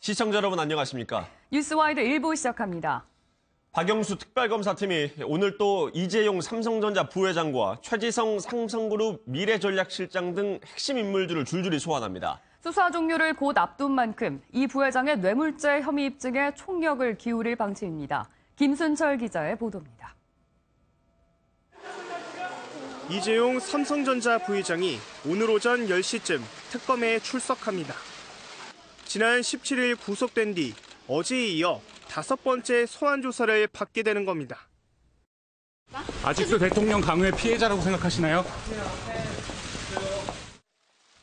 시청자 여러분 안녕하십니까? 뉴스와이드 1부 시작합니다. 박영수 특별검사팀이 오늘 또 이재용 삼성전자 부회장과 최지성 삼성그룹 미래전략실장 등 핵심 인물들을 줄줄이 소환합니다. 수사 종료를 곧 앞둔 만큼 이 부회장의 뇌물죄 혐의 입증에 총력을 기울일 방침입니다. 김순철 기자의 보도입니다. 이재용 삼성전자 부회장이 오늘 오전 10시쯤 특검에 출석합니다. 지난 17일 구속된 뒤 어제에 이어 5번째 소환 조사를 받게 되는 겁니다. 아직도 대통령 강요의 피해자라고 생각하시나요?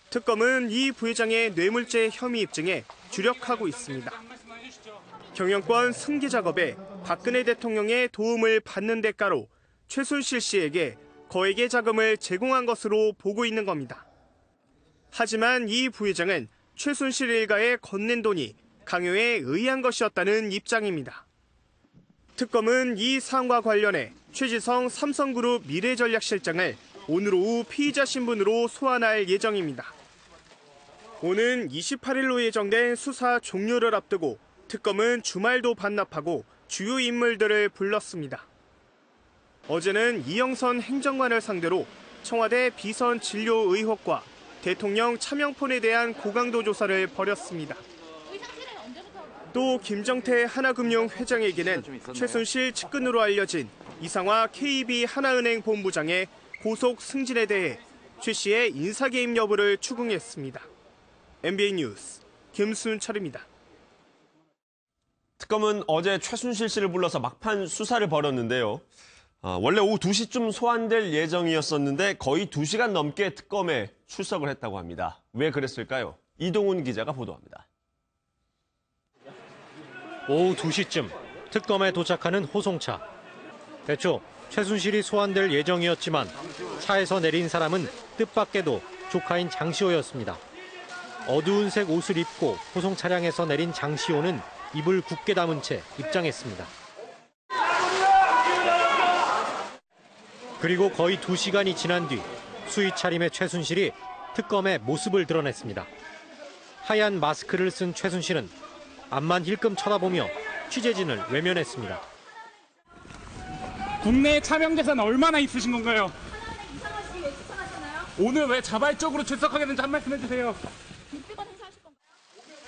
특검은 이 부회장의 뇌물죄 혐의 입증에 주력하고 있습니다. 경영권 승계 작업에 박근혜 대통령의 도움을 받는 대가로 최순실 씨에게 거액의 자금을 제공한 것으로 보고 있는 겁니다. 하지만 이 부회장은 최순실 일가에 건넨 돈이 강요에 의한 것이었다는 입장입니다. 특검은 이 사안과 관련해 최지성 삼성그룹 미래전략실장을 오늘 오후 피의자 신분으로 소환할 예정입니다. 오는 28일로 예정된 수사 종료를 앞두고 특검은 주말도 반납하고 주요 인물들을 불렀습니다. 어제는 이영선 행정관을 상대로 청와대 비선 진료 의혹과 대통령 차명폰에 대한 고강도 조사를 벌였습니다. 또 김정태 하나금융 회장에게는 최순실 측근으로 알려진 이상화 KB 하나은행 본부장의 고속 승진에 대해 최 씨의 인사 개입 여부를 추궁했습니다. MBN 뉴스 김순철입니다. 특검은 어제 최순실 씨를 불러서 막판 수사를 벌였는데요. 원래 오후 2시쯤 소환될 예정이었었는데 거의 2시간 넘게 특검에 출석을 했다고 합니다. 왜 그랬을까요? 이동훈 기자가 보도합니다. 오후 2시쯤 특검에 도착하는 호송차. 애초 최순실이 소환될 예정이었지만 차에서 내린 사람은 뜻밖에도 조카인 장시호였습니다. 어두운 색 옷을 입고 호송 차량에서 내린 장시호는 입을 굳게 다문 채 입장했습니다. 그리고 거의 2시간이 지난 뒤 수의 차림의 최순실이 특검에 모습을 드러냈습니다. 하얀 마스크를 쓴 최순실은 앞만 힐끔 쳐다보며 취재진을 외면했습니다. 국내에 차명 재산 얼마나 있으신 건가요? 오늘 왜 자발적으로 출석하게 된지 한 말씀 해주세요.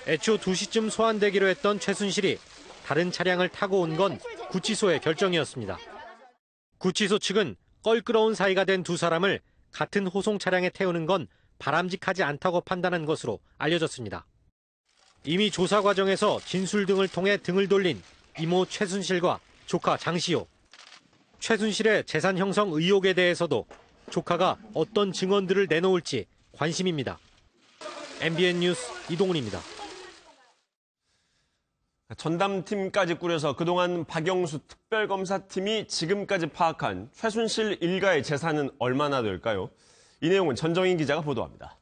애초 2시쯤 소환되기로 했던 최순실이 다른 차량을 타고 온 건 구치소의 결정이었습니다. 구치소 측은 껄끄러운 사이가 된 두 사람을 같은 호송 차량에 태우는 건 바람직하지 않다고 판단한 것으로 알려졌습니다. 이미 조사 과정에서 진술 등을 통해 등을 돌린 이모 최순실과 조카 장시호. 최순실의 재산 형성 의혹에 대해서도 조카가 어떤 증언들을 내놓을지 관심입니다. MBN 뉴스 이동훈입니다. 전담팀까지 꾸려서 그동안 박영수 특별검사팀이 지금까지 파악한 최순실 일가의 재산은 얼마나 될까요? 이 내용은 전정인 기자가 보도합니다.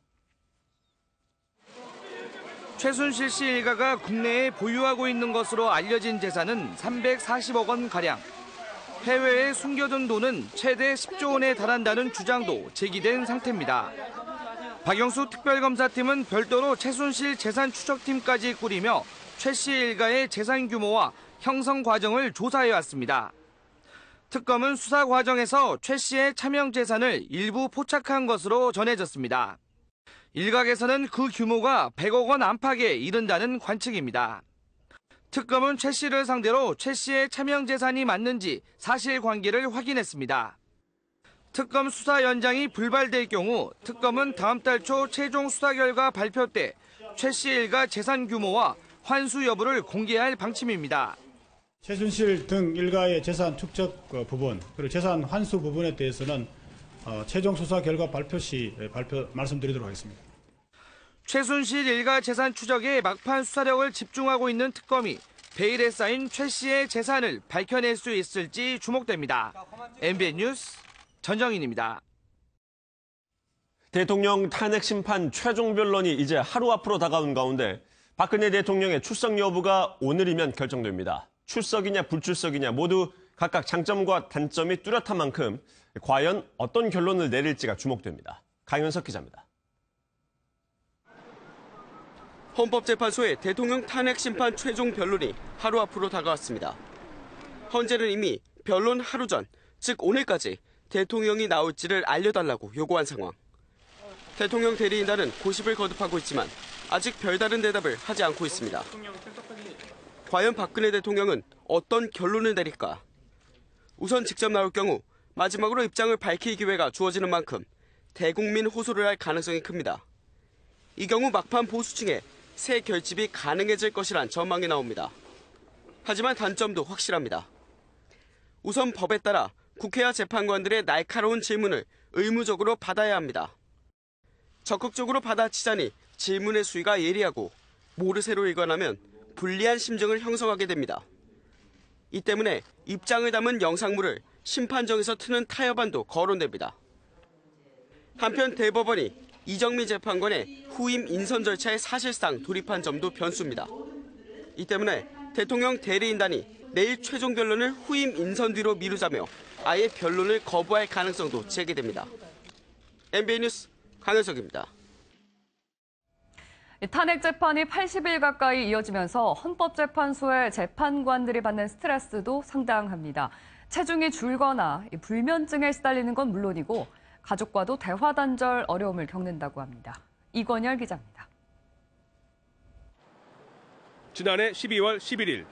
최순실 씨 일가가 국내에 보유하고 있는 것으로 알려진 재산은 340억 원가량. 해외에 숨겨둔 돈은 최대 10조 원에 달한다는 주장도 제기된 상태입니다. 박영수 특별검사팀은 별도로 최순실 재산 추적팀까지 꾸리며 최 씨 일가의 재산 규모와 형성 과정을 조사해왔습니다. 특검은 수사 과정에서 최 씨의 차명 재산을 일부 포착한 것으로 전해졌습니다. 일각에서는 그 규모가 100억 원 안팎에 이른다는 관측입니다. 특검은 최 씨를 상대로 최 씨의 차명 재산이 맞는지 사실관계를 확인했습니다. 특검 수사 연장이 불발될 경우 특검은 다음 달 초 최종 수사 결과 발표 때 최 씨 일가 재산 규모와 환수 여부를 공개할 방침입니다. 최순실 등 일가의 재산 축적 부분 그리고 재산 환수 부분에 대해서는 최종 수사 결과 발표 시 말씀드리도록 하겠습니다. 최순실 일가 재산 추적에 막판 수사력을 집중하고 있는 특검이 베일에 쌓인 최 씨의 재산을 밝혀낼 수 있을지 주목됩니다. MBN 뉴스 전정인입니다. 대통령 탄핵 심판 최종 변론이 이제 하루 앞으로 다가온 가운데 박근혜 대통령의 출석 여부가 오늘이면 결정됩니다. 출석이냐 불출석이냐 모두 각각 장점과 단점이 뚜렷한 만큼 과연 어떤 결론을 내릴지가 주목됩니다. 강현석 기자입니다. 헌법재판소의 대통령 탄핵 심판 최종 변론이 하루 앞으로 다가왔습니다. 헌재는 이미 변론 하루 전, 즉 오늘까지 대통령이 나올지를 알려달라고 요구한 상황. 대통령 대리인단은 고심을 거듭하고 있지만 아직 별다른 대답을 하지 않고 있습니다. 과연 박근혜 대통령은 어떤 결론을 내릴까? 우선 직접 나올 경우 마지막으로 입장을 밝힐 기회가 주어지는 만큼 대국민 호소를 할 가능성이 큽니다. 이 경우 막판 보수층에 새 결집이 가능해질 것이란 전망이 나옵니다. 하지만 단점도 확실합니다. 우선 법에 따라 국회와 재판관들의 날카로운 질문을 의무적으로 받아야 합니다. 적극적으로 받아치자니 질문의 수위가 예리하고 모르쇠로 일관하면 불리한 심정을 형성하게 됩니다. 이 때문에 입장을 담은 영상물을 심판정에서 트는 타협안도 거론됩니다. 한편 대법원이 이정미 재판관의 후임 인선 절차에 사실상 돌입한 점도 변수입니다. 이 때문에 대통령 대리인단이 내일 최종 변론을 후임 인선 뒤로 미루자며 아예 변론을 거부할 가능성도 제기됩니다. MBN 뉴스 강현석입니다. 탄핵 재판이 80일 가까이 이어지면서 헌법재판소의 재판관들이 받는 스트레스도 상당합니다. 체중이 줄거나 불면증에 시달리는 건 물론이고 가족과도 대화 단절 어려움을 겪는다고 합니다. 이건열 기자입니다. 지난해 12월 11일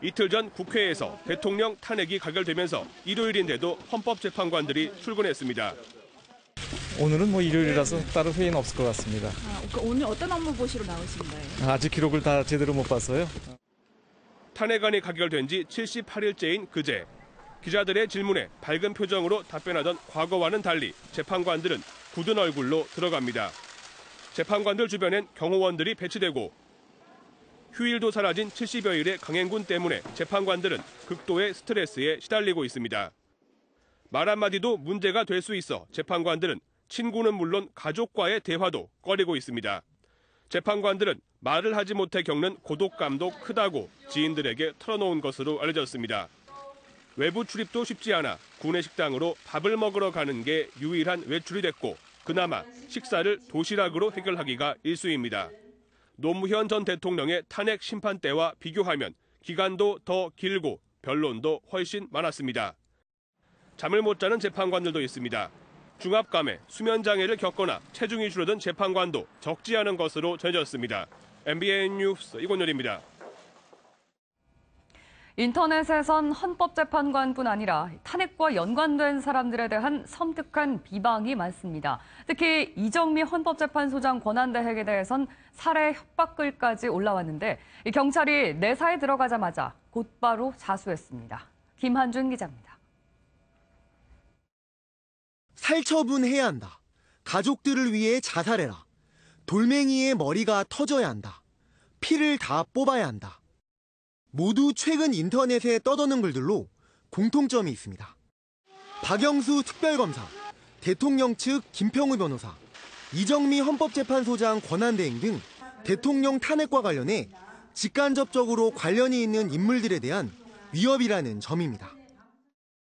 이틀 전 국회에서 대통령 탄핵이 가결되면서 일요일인데도 헌법재판관들이 출근했습니다. 오늘은 일요일이라서 따로 회의는 없을 것 같습니다. 오늘 어떤 업무 보시러 나오신 거예요? 아직 기록을 다 제대로 못 봤어요. 탄핵안이 가결된 지 78일째인 그제 기자들의 질문에 밝은 표정으로 답변하던 과거와는 달리 재판관들은 굳은 얼굴로 들어갑니다. 재판관들 주변엔 경호원들이 배치되고 휴일도 사라진 70여일의 강행군 때문에 재판관들은 극도의 스트레스에 시달리고 있습니다. 말 한마디도 문제가 될 수 있어 재판관들은 친구는 물론 가족과의 대화도 꺼리고 있습니다. 재판관들은 말을 하지 못해 겪는 고독감도 크다고 지인들에게 털어놓은 것으로 알려졌습니다. 외부 출입도 쉽지 않아 구내 식당으로 밥을 먹으러 가는 게 유일한 외출이 됐고 그나마 식사를 도시락으로 해결하기가 일쑤입니다. 노무현 전 대통령의 탄핵 심판 때와 비교하면 기간도 더 길고 변론도 훨씬 많았습니다. 잠을 못 자는 재판관들도 있습니다. 중압감에 수면장애를 겪거나 체중이 줄어든 재판관도 적지 않은 것으로 전해졌습니다. MBN 뉴스 이건열입니다. 인터넷에선 헌법재판관뿐 아니라 탄핵과 연관된 사람들에 대한 섬뜩한 비방이 많습니다. 특히 이정미 헌법재판소장 권한대행에 대해선 살해 협박글까지 올라왔는데 경찰이 내사에 들어가자마자 곧바로 자수했습니다. 김한준 기자입니다. 살처분해야 한다. 가족들을 위해 자살해라. 돌멩이의 머리가 터져야 한다. 피를 다 뽑아야 한다. 모두 최근 인터넷에 떠도는 글들로 공통점이 있습니다. 박영수 특별검사, 대통령 측 김평우 변호사, 이정미 헌법재판소장 권한대행 등 대통령 탄핵과 관련해 직간접적으로 관련이 있는 인물들에 대한 위협이라는 점입니다.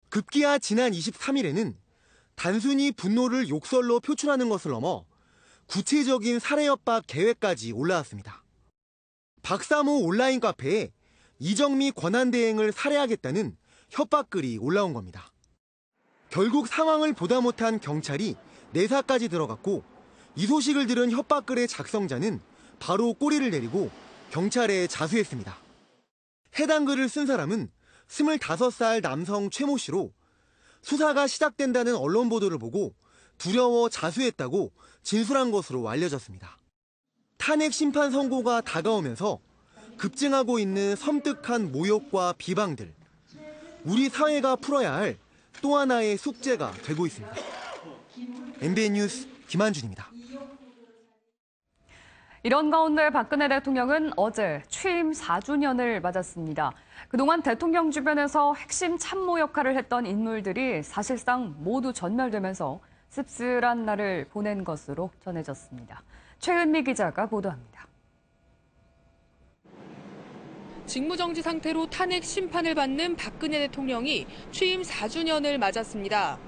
급기야 지난 23일에는 단순히 분노를 욕설로 표출하는 것을 넘어 구체적인 살해 협박 계획까지 올라왔습니다. 박사모 온라인 카페에 이정미 권한대행을 살해하겠다는 협박글이 올라온 겁니다. 결국 상황을 보다 못한 경찰이 내사까지 들어갔고 이 소식을 들은 협박글의 작성자는 바로 꼬리를 내리고 경찰에 자수했습니다. 해당 글을 쓴 사람은 25살 남성 최모 씨로 수사가 시작된다는 언론 보도를 보고 두려워 자수했다고 진술한 것으로 알려졌습니다. 탄핵 심판 선고가 다가오면서 급증하고 있는 섬뜩한 모욕과 비방들, 우리 사회가 풀어야 할 또 하나의 숙제가 되고 있습니다. MBN 뉴스 김한준입니다. 이런 가운데 박근혜 대통령은 어제 취임 4주년을 맞았습니다. 그동안 대통령 주변에서 핵심 참모 역할을 했던 인물들이 사실상 모두 전멸되면서 씁쓸한 날을 보낸 것으로 전해졌습니다. 최은미 기자가 보도합니다. 직무정지 상태로 탄핵 심판을 받는 박근혜 대통령이 취임 4주년을 맞았습니다.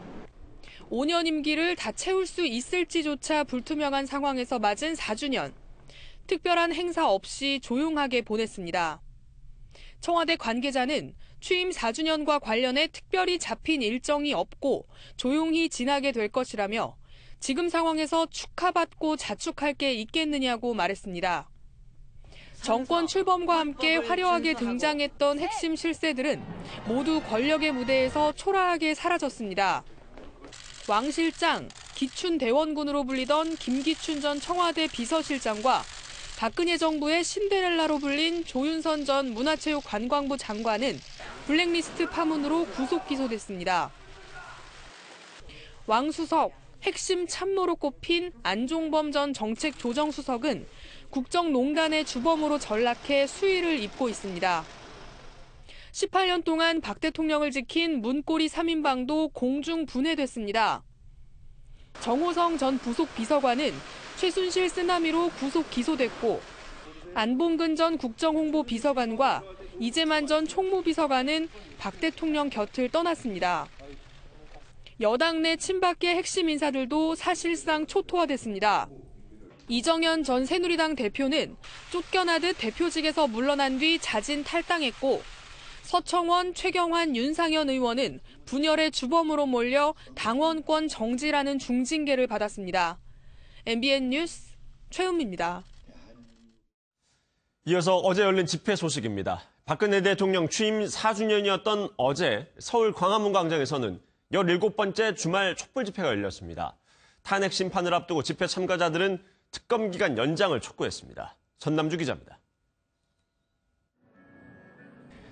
5년 임기를 다 채울 수 있을지조차 불투명한 상황에서 맞은 4주년. 특별한 행사 없이 조용하게 보냈습니다. 청와대 관계자는 취임 4주년과 관련해 특별히 잡힌 일정이 없고 조용히 지나게 될 것이라며 지금 상황에서 축하받고 자축할 게 있겠느냐고 말했습니다. 정권 출범과 함께 화려하게 등장했던 핵심 실세들은 모두 권력의 무대에서 초라하게 사라졌습니다. 왕 실장, 기춘 대원군으로 불리던 김기춘 전 청와대 비서실장과 박근혜 정부의 신데렐라로 불린 조윤선 전 문화체육관광부 장관은 블랙리스트 파문으로 구속 기소됐습니다. 왕수석, 핵심 참모로 꼽힌 안종범 전 정책조정수석은 국정농단의 주범으로 전락해 수위를 잇고 있습니다. 18년 동안 박 대통령을 지킨 문고리 3인방도 공중 분해됐습니다. 정호성 전 부속 비서관은 최순실 쓰나미로 구속 기소됐고 안봉근 전 국정홍보 비서관과 이재만 전 총무비서관은 박 대통령 곁을 떠났습니다. 여당 내 친박계 핵심 인사들도 사실상 초토화됐습니다. 이정현 전 새누리당 대표는 쫓겨나듯 대표직에서 물러난 뒤 자진 탈당했고 서청원, 최경환, 윤상현 의원은 분열의 주범으로 몰려 당원권 정지라는 중징계를 받았습니다. MBN 뉴스 최은미입니다. 이어서 어제 열린 집회 소식입니다. 박근혜 대통령 취임 4주년이었던 어제 서울 광화문 광장에서는 17번째 주말 촛불 집회가 열렸습니다. 탄핵 심판을 앞두고 집회 참가자들은 특검 기간 연장을 촉구했습니다. 전남주 기자입니다.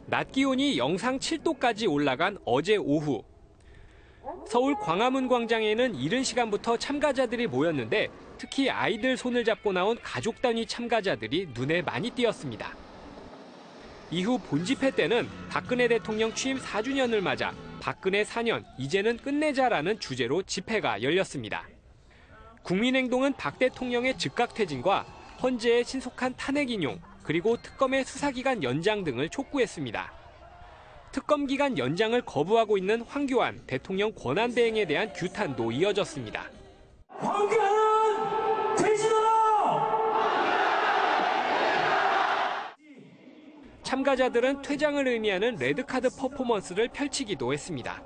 낮 기온이 영상 7도까지 올라간 어제 오후. 서울 광화문 광장에는 이른 시간부터 참가자들이 모였는데 특히 아이들 손을 잡고 나온 가족 단위 참가자들이 눈에 많이 띄었습니다. 이후 본집회 때는 박근혜 대통령 취임 4주년을 맞아 박근혜 4년, 이제는 끝내자라는 주제로 집회가 열렸습니다. 국민행동은 박 대통령의 즉각 퇴진과 헌재의 신속한 탄핵 인용, 그리고 특검의 수사기간 연장 등을 촉구했습니다. 특검 기간 연장을 거부하고 있는 황교안 대통령 권한대행에 대한 규탄도 이어졌습니다. 황교안 퇴진하라! 참가자들은 퇴장을 의미하는 레드카드 퍼포먼스를 펼치기도 했습니다.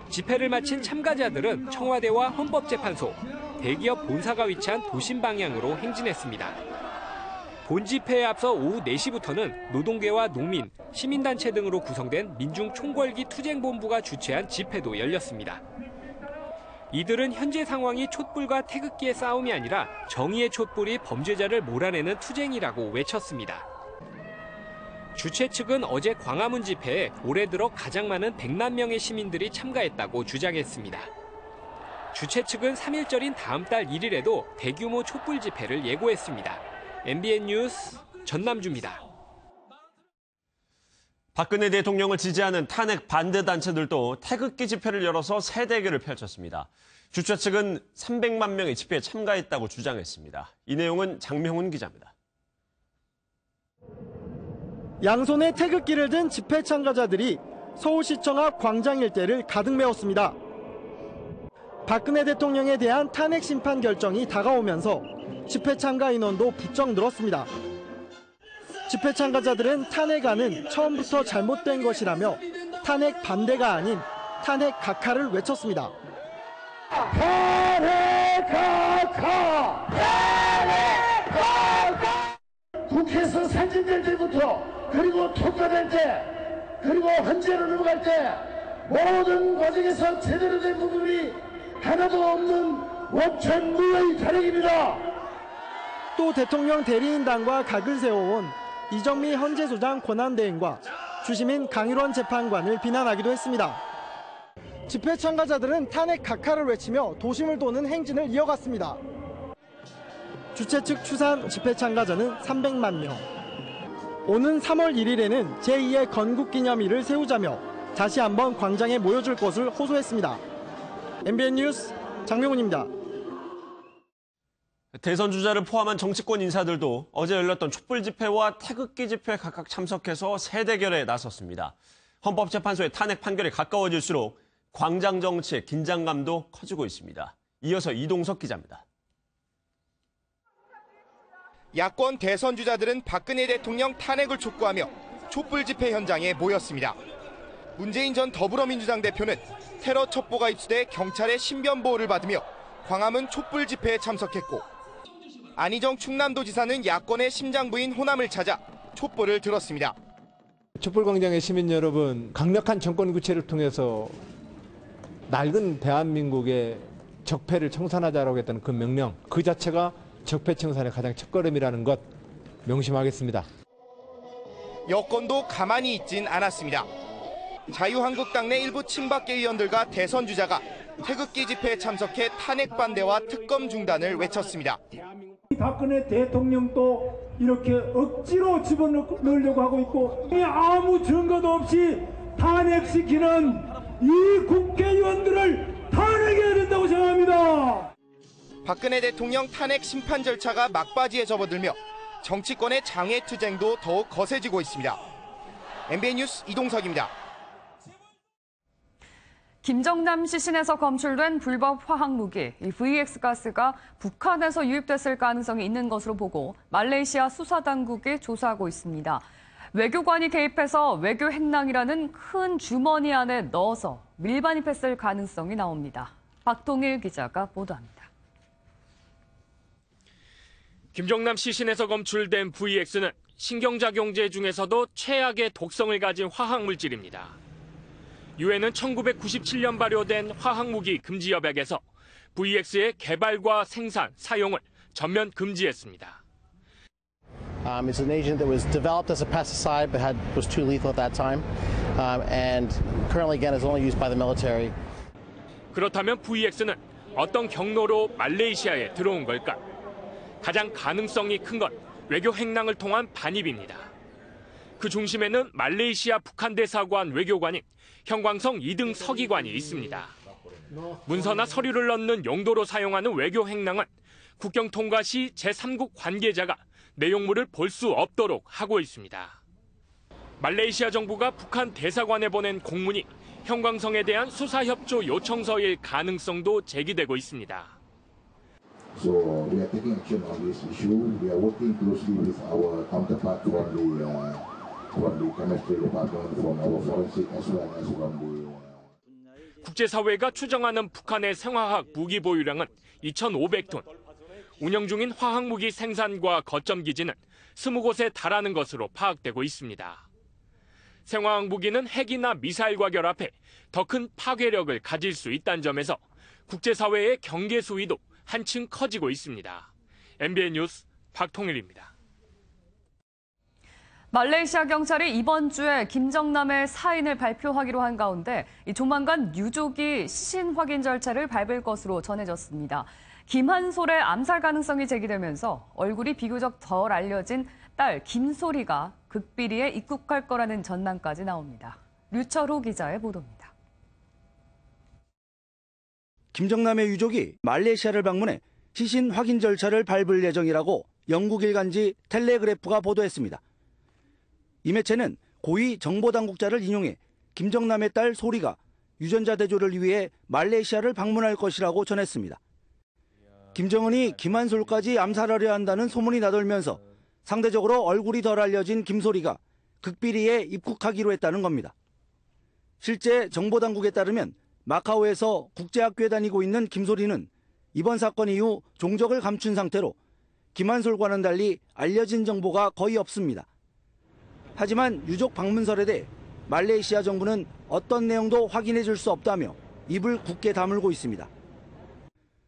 집회를 마친 참가자들은 청와대와 헌법재판소, 대기업 본사가 위치한 도심 방향으로 행진했습니다. 본집회에 앞서 오후 4시부터는 노동계와 농민, 시민단체 등으로 구성된 민중총궐기 투쟁본부가 주최한 집회도 열렸습니다. 이들은 현재 상황이 촛불과 태극기의 싸움이 아니라 정의의 촛불이 범죄자를 몰아내는 투쟁이라고 외쳤습니다. 주최 측은 어제 광화문 집회에 올해 들어 가장 많은 100만 명의 시민들이 참가했다고 주장했습니다. 주최 측은 3일절인 다음 달 1일에도 대규모 촛불 집회를 예고했습니다. MBN 뉴스 전남주입니다. 박근혜 대통령을 지지하는 탄핵 반대 단체들도 태극기 집회를 열어서 새 대결을 펼쳤습니다. 주최 측은 300만 명의 집회에 참가했다고 주장했습니다. 이 내용은 장명훈 기자입니다. 양손에 태극기를 든 집회 참가자들이 서울시청 앞 광장 일대를 가득 메웠습니다. 박근혜 대통령에 대한 탄핵 심판 결정이 다가오면서 집회 참가 인원도 부쩍 늘었습니다. 집회 참가자들은 탄핵안은 처음부터 잘못된 것이라며 탄핵 반대가 아닌 탄핵 각하를 외쳤습니다. 탄핵 각하! 탄핵 각하! 국회에서 상징될 때부터 그리고 통과될 때 그리고 헌재로 넘어갈 때 모든 과정에서 제대로 된 부분이 하나도 없는 원천무의 탄핵입니다. 또 대통령 대리인단과 각을 세워온 이정미 헌재소장 권한대행과 주심인 강일원 재판관을 비난하기도 했습니다. 집회 참가자들은 탄핵 각하를 외치며 도심을 도는 행진을 이어갔습니다. 주최 측 추산 집회 참가자는 300만 명. 오는 3월 1일에는 제2의 건국기념일을 세우자며 다시 한번 광장에 모여줄 것을 호소했습니다. MBN 뉴스 장명훈입니다. 대선 주자를 포함한 정치권 인사들도 어제 열렸던 촛불 집회와 태극기 집회에 각각 참석해서 새 대결에 나섰습니다. 헌법재판소의 탄핵 판결이 가까워질수록 광장 정치의 긴장감도 커지고 있습니다. 이어서 이동석 기자입니다. 야권 대선 주자들은 박근혜 대통령 탄핵을 촉구하며 촛불 집회 현장에 모였습니다. 문재인 전 더불어민주당 대표는 테러 첩보가 입수돼 경찰의 신변 보호를 받으며 광화문 촛불 집회에 참석했고, 안희정 충남도지사는 야권의 심장부인 호남을 찾아 촛불을 들었습니다. 촛불광장의 시민 여러분, 강력한 정권 교체를 통해서 낡은 대한민국의 적폐를 청산하자라고 했던 그 명령, 그 자체가 적폐 청산의 가장 첫걸음이라는 것 명심하겠습니다. 여권도 가만히 있진 않았습니다. 자유한국당 내 일부 친박계 의원들과 대선 주자가 태극기 집회에 참석해 탄핵 반대와 특검 중단을 외쳤습니다. 박근혜 대통령도 이렇게 억지로 집어넣으려고 하고 있고, 아무 증거도 없이 탄핵시키는 이 국회의원들을 탄핵해야 된다고 생각합니다. 박근혜 대통령 탄핵 심판 절차가 막바지에 접어들며 정치권의 장외투쟁도 더욱 거세지고 있습니다. MBN 뉴스 이동석입니다. 김정남 시신에서 검출된 불법 화학무기 VX 가스가 북한에서 유입됐을 가능성이 있는 것으로 보고 말레이시아 수사당국이 조사하고 있습니다. 외교관이 개입해서 외교 행랑이라는 큰 주머니 안에 넣어서 밀반입했을 가능성이 나옵니다. 박통일 기자가 보도합니다. 김정남 시신에서 검출된 VX는 신경작용제 중에서도 최악의 독성을 가진 화학물질입니다. 유엔은 1997년 발효된 화학무기 금지 협약에서 VX의 개발과 생산, 사용을 전면 금지했습니다. It's an agent that was developed as a pesticide but was too lethal at that time, and currently again is only used by the military. 그렇다면 VX는 어떤 경로로 말레이시아에 들어온 걸까? 가장 가능성이 큰 건 외교 행랑을 통한 반입입니다. 그 중심에는 말레이시아 북한 대사관 외교관인 형광성 2등 서기관이 있습니다. 문서나 서류를 넣는 용도로 사용하는 외교 행랑은 국경 통과 시 제3국 관계자가 내용물을 볼 수 없도록 하고 있습니다. 말레이시아 정부가 북한 대사관에 보낸 공문이 형광성에 대한 수사협조 요청서일 가능성도 제기되고 있습니다. So we are taking action on this issue. We are working closely with our counterpart from the chemistry department, from our forensic as well as from the. 국제사회가 추정하는 북한의 생화학 무기 보유량은 2,500톤. 운영 중인 화학무기 생산과 거점 기지는 20곳에 달하는 것으로 파악되고 있습니다. 생화학 무기는 핵이나 미사일과 결합해 더 큰 파괴력을 가질 수 있다는 점에서 국제사회의 경계 수위도 한층 커지고 있습니다. MBN 뉴스 박통일입니다. 말레이시아 경찰이 이번 주에 김정남의 사인을 발표하기로 한 가운데 조만간 유족이 시신 확인 절차를 밟을 것으로 전해졌습니다. 김한솔의 암살 가능성이 제기되면서 얼굴이 비교적 덜 알려진 딸 김소리가 극비리에 입국할 거라는 전망까지 나옵니다. 류철호 기자의 보도입니다. 김정남의 유족이 말레이시아를 방문해 시신 확인 절차를 밟을 예정이라고 영국 일간지 텔레그래프가 보도했습니다. 이 매체는 고위 정보당국자를 인용해 김정남의 딸 소리가 유전자 대조를 위해 말레이시아를 방문할 것이라고 전했습니다. 김정은이 김한솔까지 암살하려 한다는 소문이 나돌면서 상대적으로 얼굴이 덜 알려진 김소리가 극비리에 입국하기로 했다는 겁니다. 실제 정보당국에 따르면 마카오에서 국제학교에 다니고 있는 김소리는 이번 사건 이후 종적을 감춘 상태로 김한솔과는 달리 알려진 정보가 거의 없습니다. 하지만 유족 방문설에 대해 말레이시아 정부는 어떤 내용도 확인해 줄 수 없다며 입을 굳게 다물고 있습니다.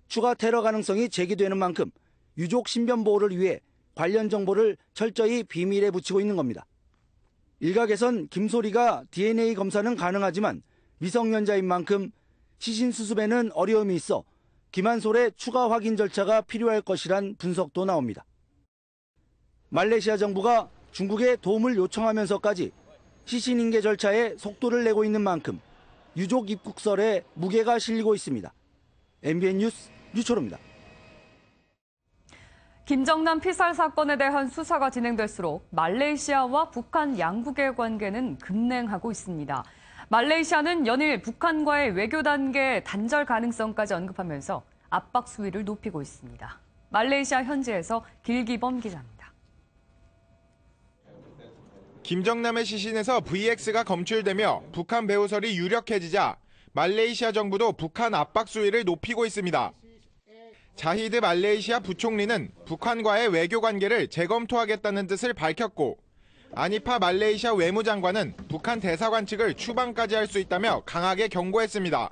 추가 테러 가능성이 제기되는 만큼 유족 신변 보호를 위해 관련 정보를 철저히 비밀에 붙이고 있는 겁니다. 일각에선 김소리가 DNA 검사는 가능하지만 미성년자인 만큼 시신 수습에는 어려움이 있어 김한솔의 추가 확인 절차가 필요할 것이란 분석도 나옵니다. 말레이시아 정부가 중국에 도움을 요청하면서까지 시신 인계 절차에 속도를 내고 있는 만큼 유족 입국설에 무게가 실리고 있습니다. MBN 뉴스 류철호입니다. 김정남 피살 사건에 대한 수사가 진행될수록 말레이시아와 북한 양국의 관계는 급냉하고 있습니다. 말레이시아는 연일 북한과의 외교 단계 단절 가능성까지 언급하면서 압박 수위를 높이고 있습니다. 말레이시아 현지에서 길기범 기자입니다. 김정남의 시신에서 VX가 검출되며 북한 배후설이 유력해지자 말레이시아 정부도 북한 압박 수위를 높이고 있습니다. 자히드 말레이시아 부총리는 북한과의 외교 관계를 재검토하겠다는 뜻을 밝혔고, 아니파 말레이시아 외무장관은 북한 대사관 측을 추방까지 할 수 있다며 강하게 경고했습니다.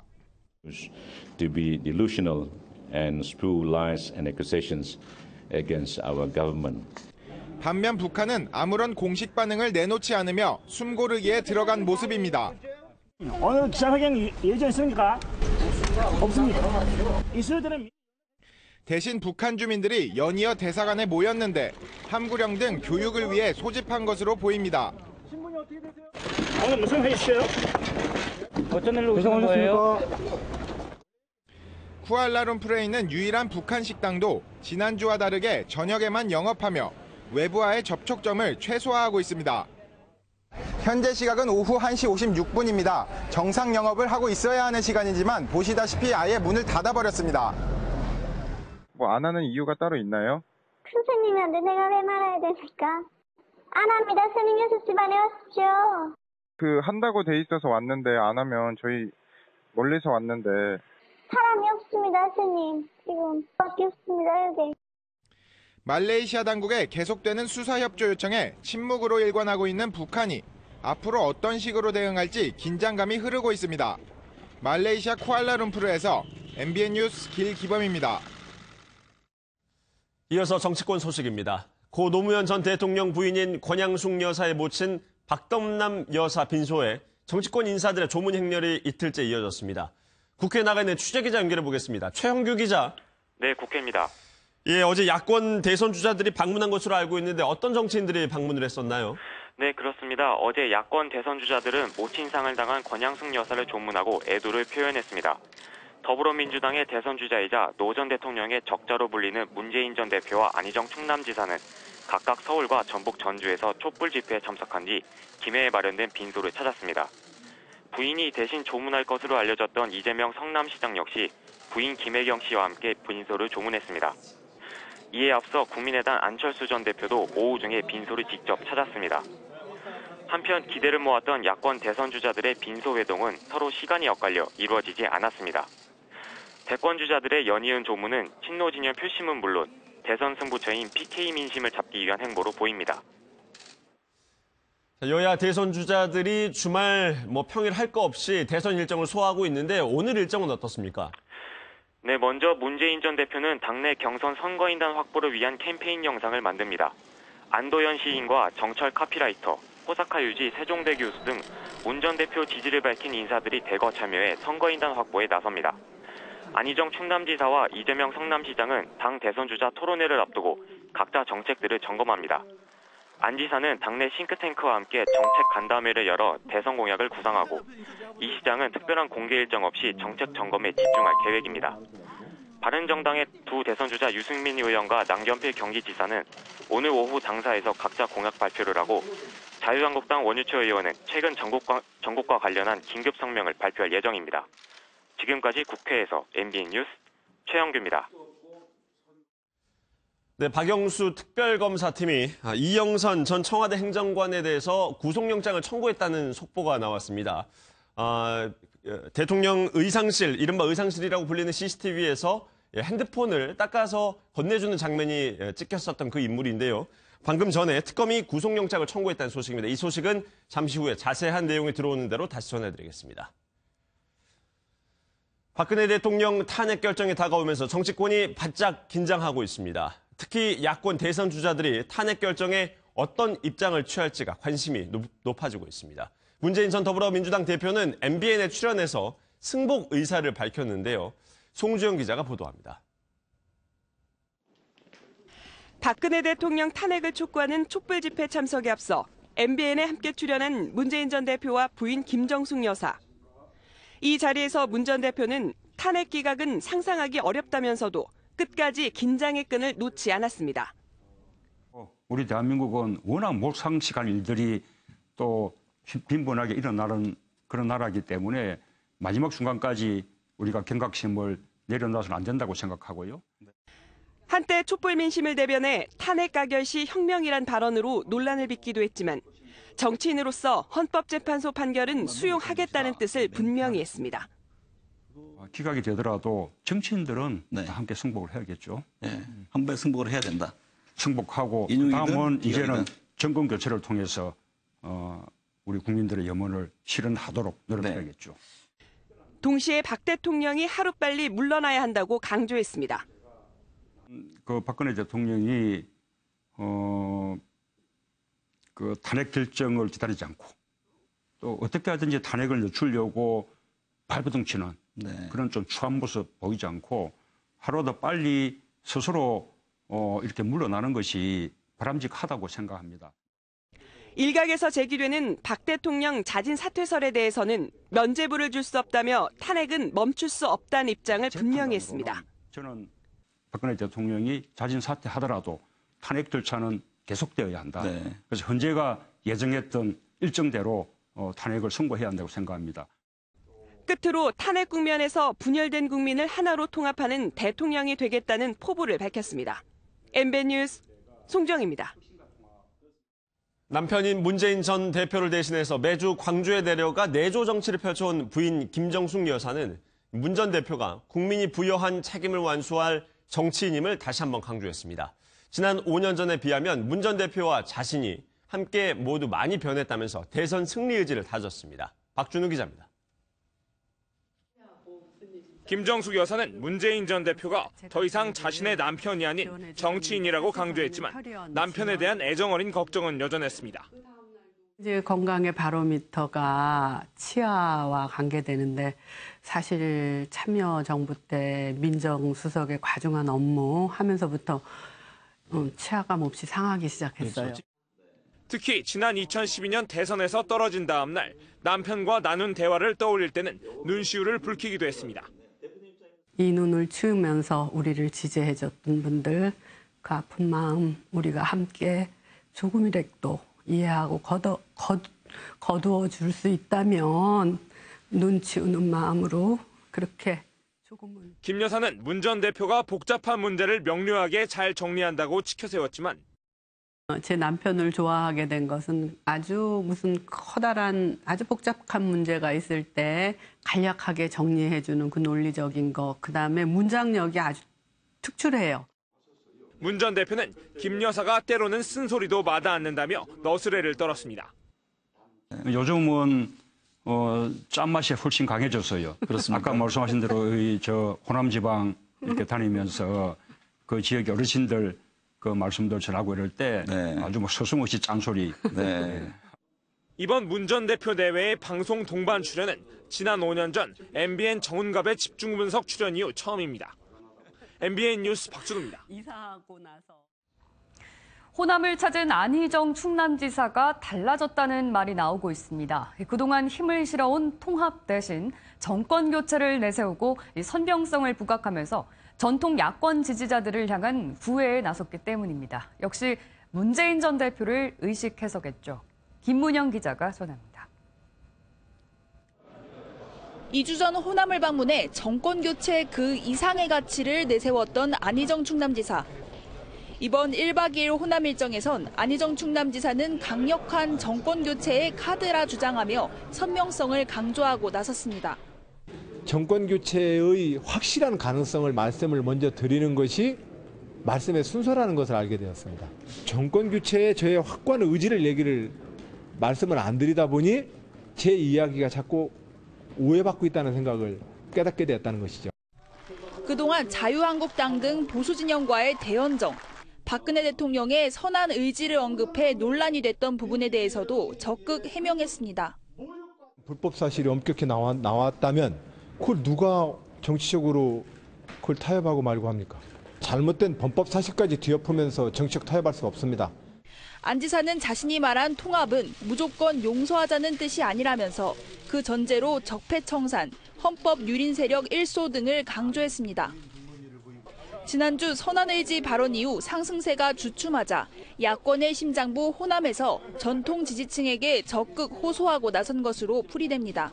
To be delusional and spew lies and accusations against our government. 반면 북한은 아무런 공식 반응을 내놓지 않으며 숨고르기에 들어간 모습입니다. 오늘 기자회견 예정 있습니까? 없습니다. 이스라엘은 대신 북한 주민들이 연이어 대사관에 모였는데 함구령 등 교육을 위해 소집한 것으로 보입니다. 오늘 무슨 회의시요? 어떤 일로 오신 거예요? 쿠알라룸푸르에 있는 유일한 북한 식당도 지난주와 다르게 저녁에만 영업하며 외부와의 접촉점을 최소화하고 있습니다. 현재 시각은 오후 1시 56분입니다. 정상 영업을 하고 있어야 하는 시간이지만 보시다시피 아예 문을 닫아버렸습니다. 뭐 안 하는 이유가 따로 있나요? 선생님한테 내가 왜 말해야 됩니까? 안 합니다. 스님 6시 반에 오십시오. 한다고 돼 있어서 왔는데 안 하면 저희 멀리서 왔는데. 사람이 없습니다, 스님. 지금 밖에 없습니다, 여기. 말레이시아 당국에 계속되는 수사 협조 요청에 침묵으로 일관하고 있는 북한이 앞으로 어떤 식으로 대응할지 긴장감이 흐르고 있습니다. 말레이시아 쿠알라룸푸르에서 MBN 뉴스 길기범입니다. 이어서 정치권 소식입니다. 고 노무현 전 대통령 부인인 권양숙 여사의 모친 박덕남 여사 빈소에 정치권 인사들의 조문 행렬이 이틀째 이어졌습니다. 국회에 나가 있는 취재기자 연결해 보겠습니다. 최형규 기자. 네, 국회입니다. 예, 어제 야권 대선 주자들이 방문한 것으로 알고 있는데 어떤 정치인들이 방문을 했었나요? 네, 그렇습니다. 어제 야권 대선 주자들은 모친상을 당한 권양숙 여사를 조문하고 애도를 표현했습니다. 더불어민주당의 대선 주자이자 노 전 대통령의 적자로 불리는 문재인 전 대표와 안희정 충남지사는 각각 서울과 전북 전주에서 촛불 집회에 참석한 뒤 김해에 마련된 빈소를 찾았습니다. 부인이 대신 조문할 것으로 알려졌던 이재명 성남시장 역시 부인 김혜경 씨와 함께 빈소를 조문했습니다. 이에 앞서 국민의당 안철수 전 대표도 오후 중에 빈소를 직접 찾았습니다. 한편 기대를 모았던 야권 대선 주자들의 빈소 회동은 서로 시간이 엇갈려 이루어지지 않았습니다. 대권 주자들의 연이은 조문은 친노 진영 표심은 물론 대선 승부처인 PK 민심을 잡기 위한 행보로 보입니다. 여야 대선 주자들이 주말 평일 할 거 없이 대선 일정을 소화하고 있는데 오늘 일정은 어떻습니까? 네, 먼저 문재인 전 대표는 당내 경선 선거인단 확보를 위한 캠페인 영상을 만듭니다. 안도현 시인과 정철 카피라이터, 호사카 유지 세종대 교수 등 문 전 대표 지지를 밝힌 인사들이 대거 참여해 선거인단 확보에 나섭니다. 안희정 충남지사와 이재명 성남시장은 당 대선 주자 토론회를 앞두고 각자 정책들을 점검합니다. 안 지사는 당내 싱크탱크와 함께 정책 간담회를 열어 대선 공약을 구상하고 이 시장은 특별한 공개 일정 없이 정책 점검에 집중할 계획입니다. 바른정당의 두 대선 주자 유승민 의원과 남경필 경기지사는 오늘 오후 당사에서 각자 공약 발표를 하고 자유한국당 원유철 의원은 최근 전국과 관련한 긴급 성명을 발표할 예정입니다. 지금까지 국회에서 MBN 뉴스 최영규입니다. 네, 박영수 특별검사팀이 이영선 전 청와대 행정관에 대해서 구속영장을 청구했다는 속보가 나왔습니다. 대통령 의상실, 이른바 의상실이라고 불리는 CCTV에서 핸드폰을 닦아서 건네주는 장면이 찍혔었던 그 인물인데요. 방금 전에 특검이 구속영장을 청구했다는 소식입니다. 이 소식은 잠시 후에 자세한 내용이 들어오는 대로 다시 전해드리겠습니다. 박근혜 대통령 탄핵 결정이 다가오면서 정치권이 바짝 긴장하고 있습니다. 특히 야권 대선 주자들이 탄핵 결정에 어떤 입장을 취할지가 관심이 높아지고 있습니다. 문재인 전 더불어민주당 대표는 MBN에 출연해서 승복 의사를 밝혔는데요. 송주영 기자가 보도합니다. 박근혜 대통령 탄핵을 촉구하는 촛불 집회 참석에 앞서 MBN에 함께 출연한 문재인 전 대표와 부인 김정숙 여사. 이 자리에서 문 전 대표는 탄핵 기각은 상상하기 어렵다면서도 끝까지 긴장의 끈을 놓지 않았습니다. 우리 대한민국은 워낙 몰상식한 일들이 또 빈번하게 일어나는 그런 나라이기 때문에 마지막 순간까지 우리가 경각심을 내려놔서는 안 된다고 생각하고요. 한때 촛불 민심을 대변해 탄핵 가결 시 혁명이란 발언으로 논란을 빚기도 했지만 정치인으로서 헌법재판소 판결은 수용하겠다는 뜻을 분명히 했습니다. 기각이 되더라도 정치인들은 함께 승복을 해야겠죠. 네, 한 번에 승복을 해야 된다. 승복하고 인용이든 다음은 이제는 이용이든. 정권 교체를 통해서 우리 국민들의 염원을 실현하도록 노력해야겠죠. 동시에 박 대통령이 하루빨리 물러나야 한다고 강조했습니다. 그 박근혜 대통령이 그 탄핵 결정을 기다리지 않고 또 어떻게 하든지 탄핵을 늦추려고 발버둥 치는 그런 좀 추한 모습 보이지 않고 하루도 빨리 스스로 이렇게 물러나는 것이 바람직하다고 생각합니다. 일각에서 제기되는 박 대통령 자진 사퇴설에 대해서는 면죄부를 줄 수 없다며 탄핵은 멈출 수 없다는 입장을 분명히 했습니다. 저는 박근혜 대통령이 자진 사퇴하더라도 탄핵 절차는 계속되어야 한다. 그래서 헌재가 예정했던 일정대로 탄핵을 선고해야 한다고 생각합니다. 끝으로 탄핵 국면에서 분열된 국민을 하나로 통합하는 대통령이 되겠다는 포부를 밝혔습니다. MBN 뉴스 송정입니다. 남편인 문재인 전 대표를 대신해서 매주 광주에 내려가 내조 정치를 펼쳐온 부인 김정숙 여사는 문 전 대표가 국민이 부여한 책임을 완수할 정치인임을 다시 한번 강조했습니다. 지난 5년 전에 비하면 문 전 대표와 자신이 함께 모두 많이 변했다면서 대선 승리 의지를 다졌습니다. 박준우 기자입니다. 김정숙 여사는 문재인 전 대표가 더 이상 자신의 남편이 아닌 정치인이라고 강조했지만 남편에 대한 애정 어린 걱정은 여전했습니다. 이제 건강의 바로미터가 치아와 관계되는데 사실 참여정부 때 민정수석의 과중한 업무 하면서부터 치아감 없이 상하기 시작했어요. 특히 지난 2012년 대선에서 떨어진 다음 날 남편과 나눈 대화를 떠올릴 때는 눈시울을 붉히기도 했습니다. 이 눈을 치우면서 우리를 지지해줬던 분들 그 아픈 마음 우리가 함께 조금이라도 이해하고 거두어 줄 수 있다면 눈 치우는 마음으로 그렇게 조금은. 김 여사는 문 전 대표가 복잡한 문제를 명료하게 잘 정리한다고 치켜세웠지만 제 남편을 좋아하게 된 것은 아주 무슨 커다란 아주 복잡한 문제가 있을 때 간략하게 정리해주는 그 논리적인 것, 그다음에 문장력이 아주 특출해요. 문 전 대표는 김 여사가 때로는 쓴소리도 마다 않는다며 너스레를 떨었습니다. 요즘은 짠맛이 훨씬 강해졌어요. 그렇습니까? 아까 말씀하신 대로 저 호남 지방 이렇게 다니면서 그 지역의 어르신들 그 말씀들 전하고 이럴 때 아주 뭐 서슴없이 짠소리. 이번 문 전 대표 대회의 방송 동반 출연은 지난 5년 전 MBN 정은갑의 집중 분석 출연 이후 처음입니다. MBN 뉴스 박준우입니다. 이사하고 나서 호남을 찾은 안희정 충남지사가 달라졌다는 말이 나오고 있습니다. 그동안 힘을 실어온 통합 대신 정권 교체를 내세우고 선병성을 부각하면서 전통 야권 지지자들을 향한 구애에 나섰기 때문입니다. 역시 문재인 전 대표를 의식해서겠죠. 김문영 기자가 전합니다. 2주 전 호남을 방문해 정권 교체 그 이상의 가치를 내세웠던 안희정 충남지사. 이번 1박 2일 호남 일정에선 안희정 충남지사는 강력한 정권 교체의 카드라 주장하며 선명성을 강조하고 나섰습니다. 정권 교체의 확실한 가능성을 말씀을 먼저 드리는 것이 말씀의 순서라는 것을 알게 되었습니다. 정권 교체에 저의 확고한 의지를 말씀을 안 드리다 보니 제 이야기가 자꾸 오해받고 있다는 생각을 깨닫게 되었다는 것이죠. 그동안 자유한국당 등 보수 진영과의 대연정, 박근혜 대통령의 선한 의지를 언급해 논란이 됐던 부분에 대해서도 적극 해명했습니다. 불법 사실이 엄격히 나왔다면 그걸 누가 정치적으로 그걸 타협하고 말고 합니까? 잘못된 범법 사실까지 뒤엎으면서 정치적 타협할 수가 없습니다. 안 지사는 자신이 말한 통합은 무조건 용서하자는 뜻이 아니라면서 그 전제로 적폐청산, 헌법 유린 세력 1소 등을 강조했습니다. 지난주 선한의지 발언 이후 상승세가 주춤하자 야권의 심장부 호남에서 전통 지지층에게 적극 호소하고 나선 것으로 풀이됩니다.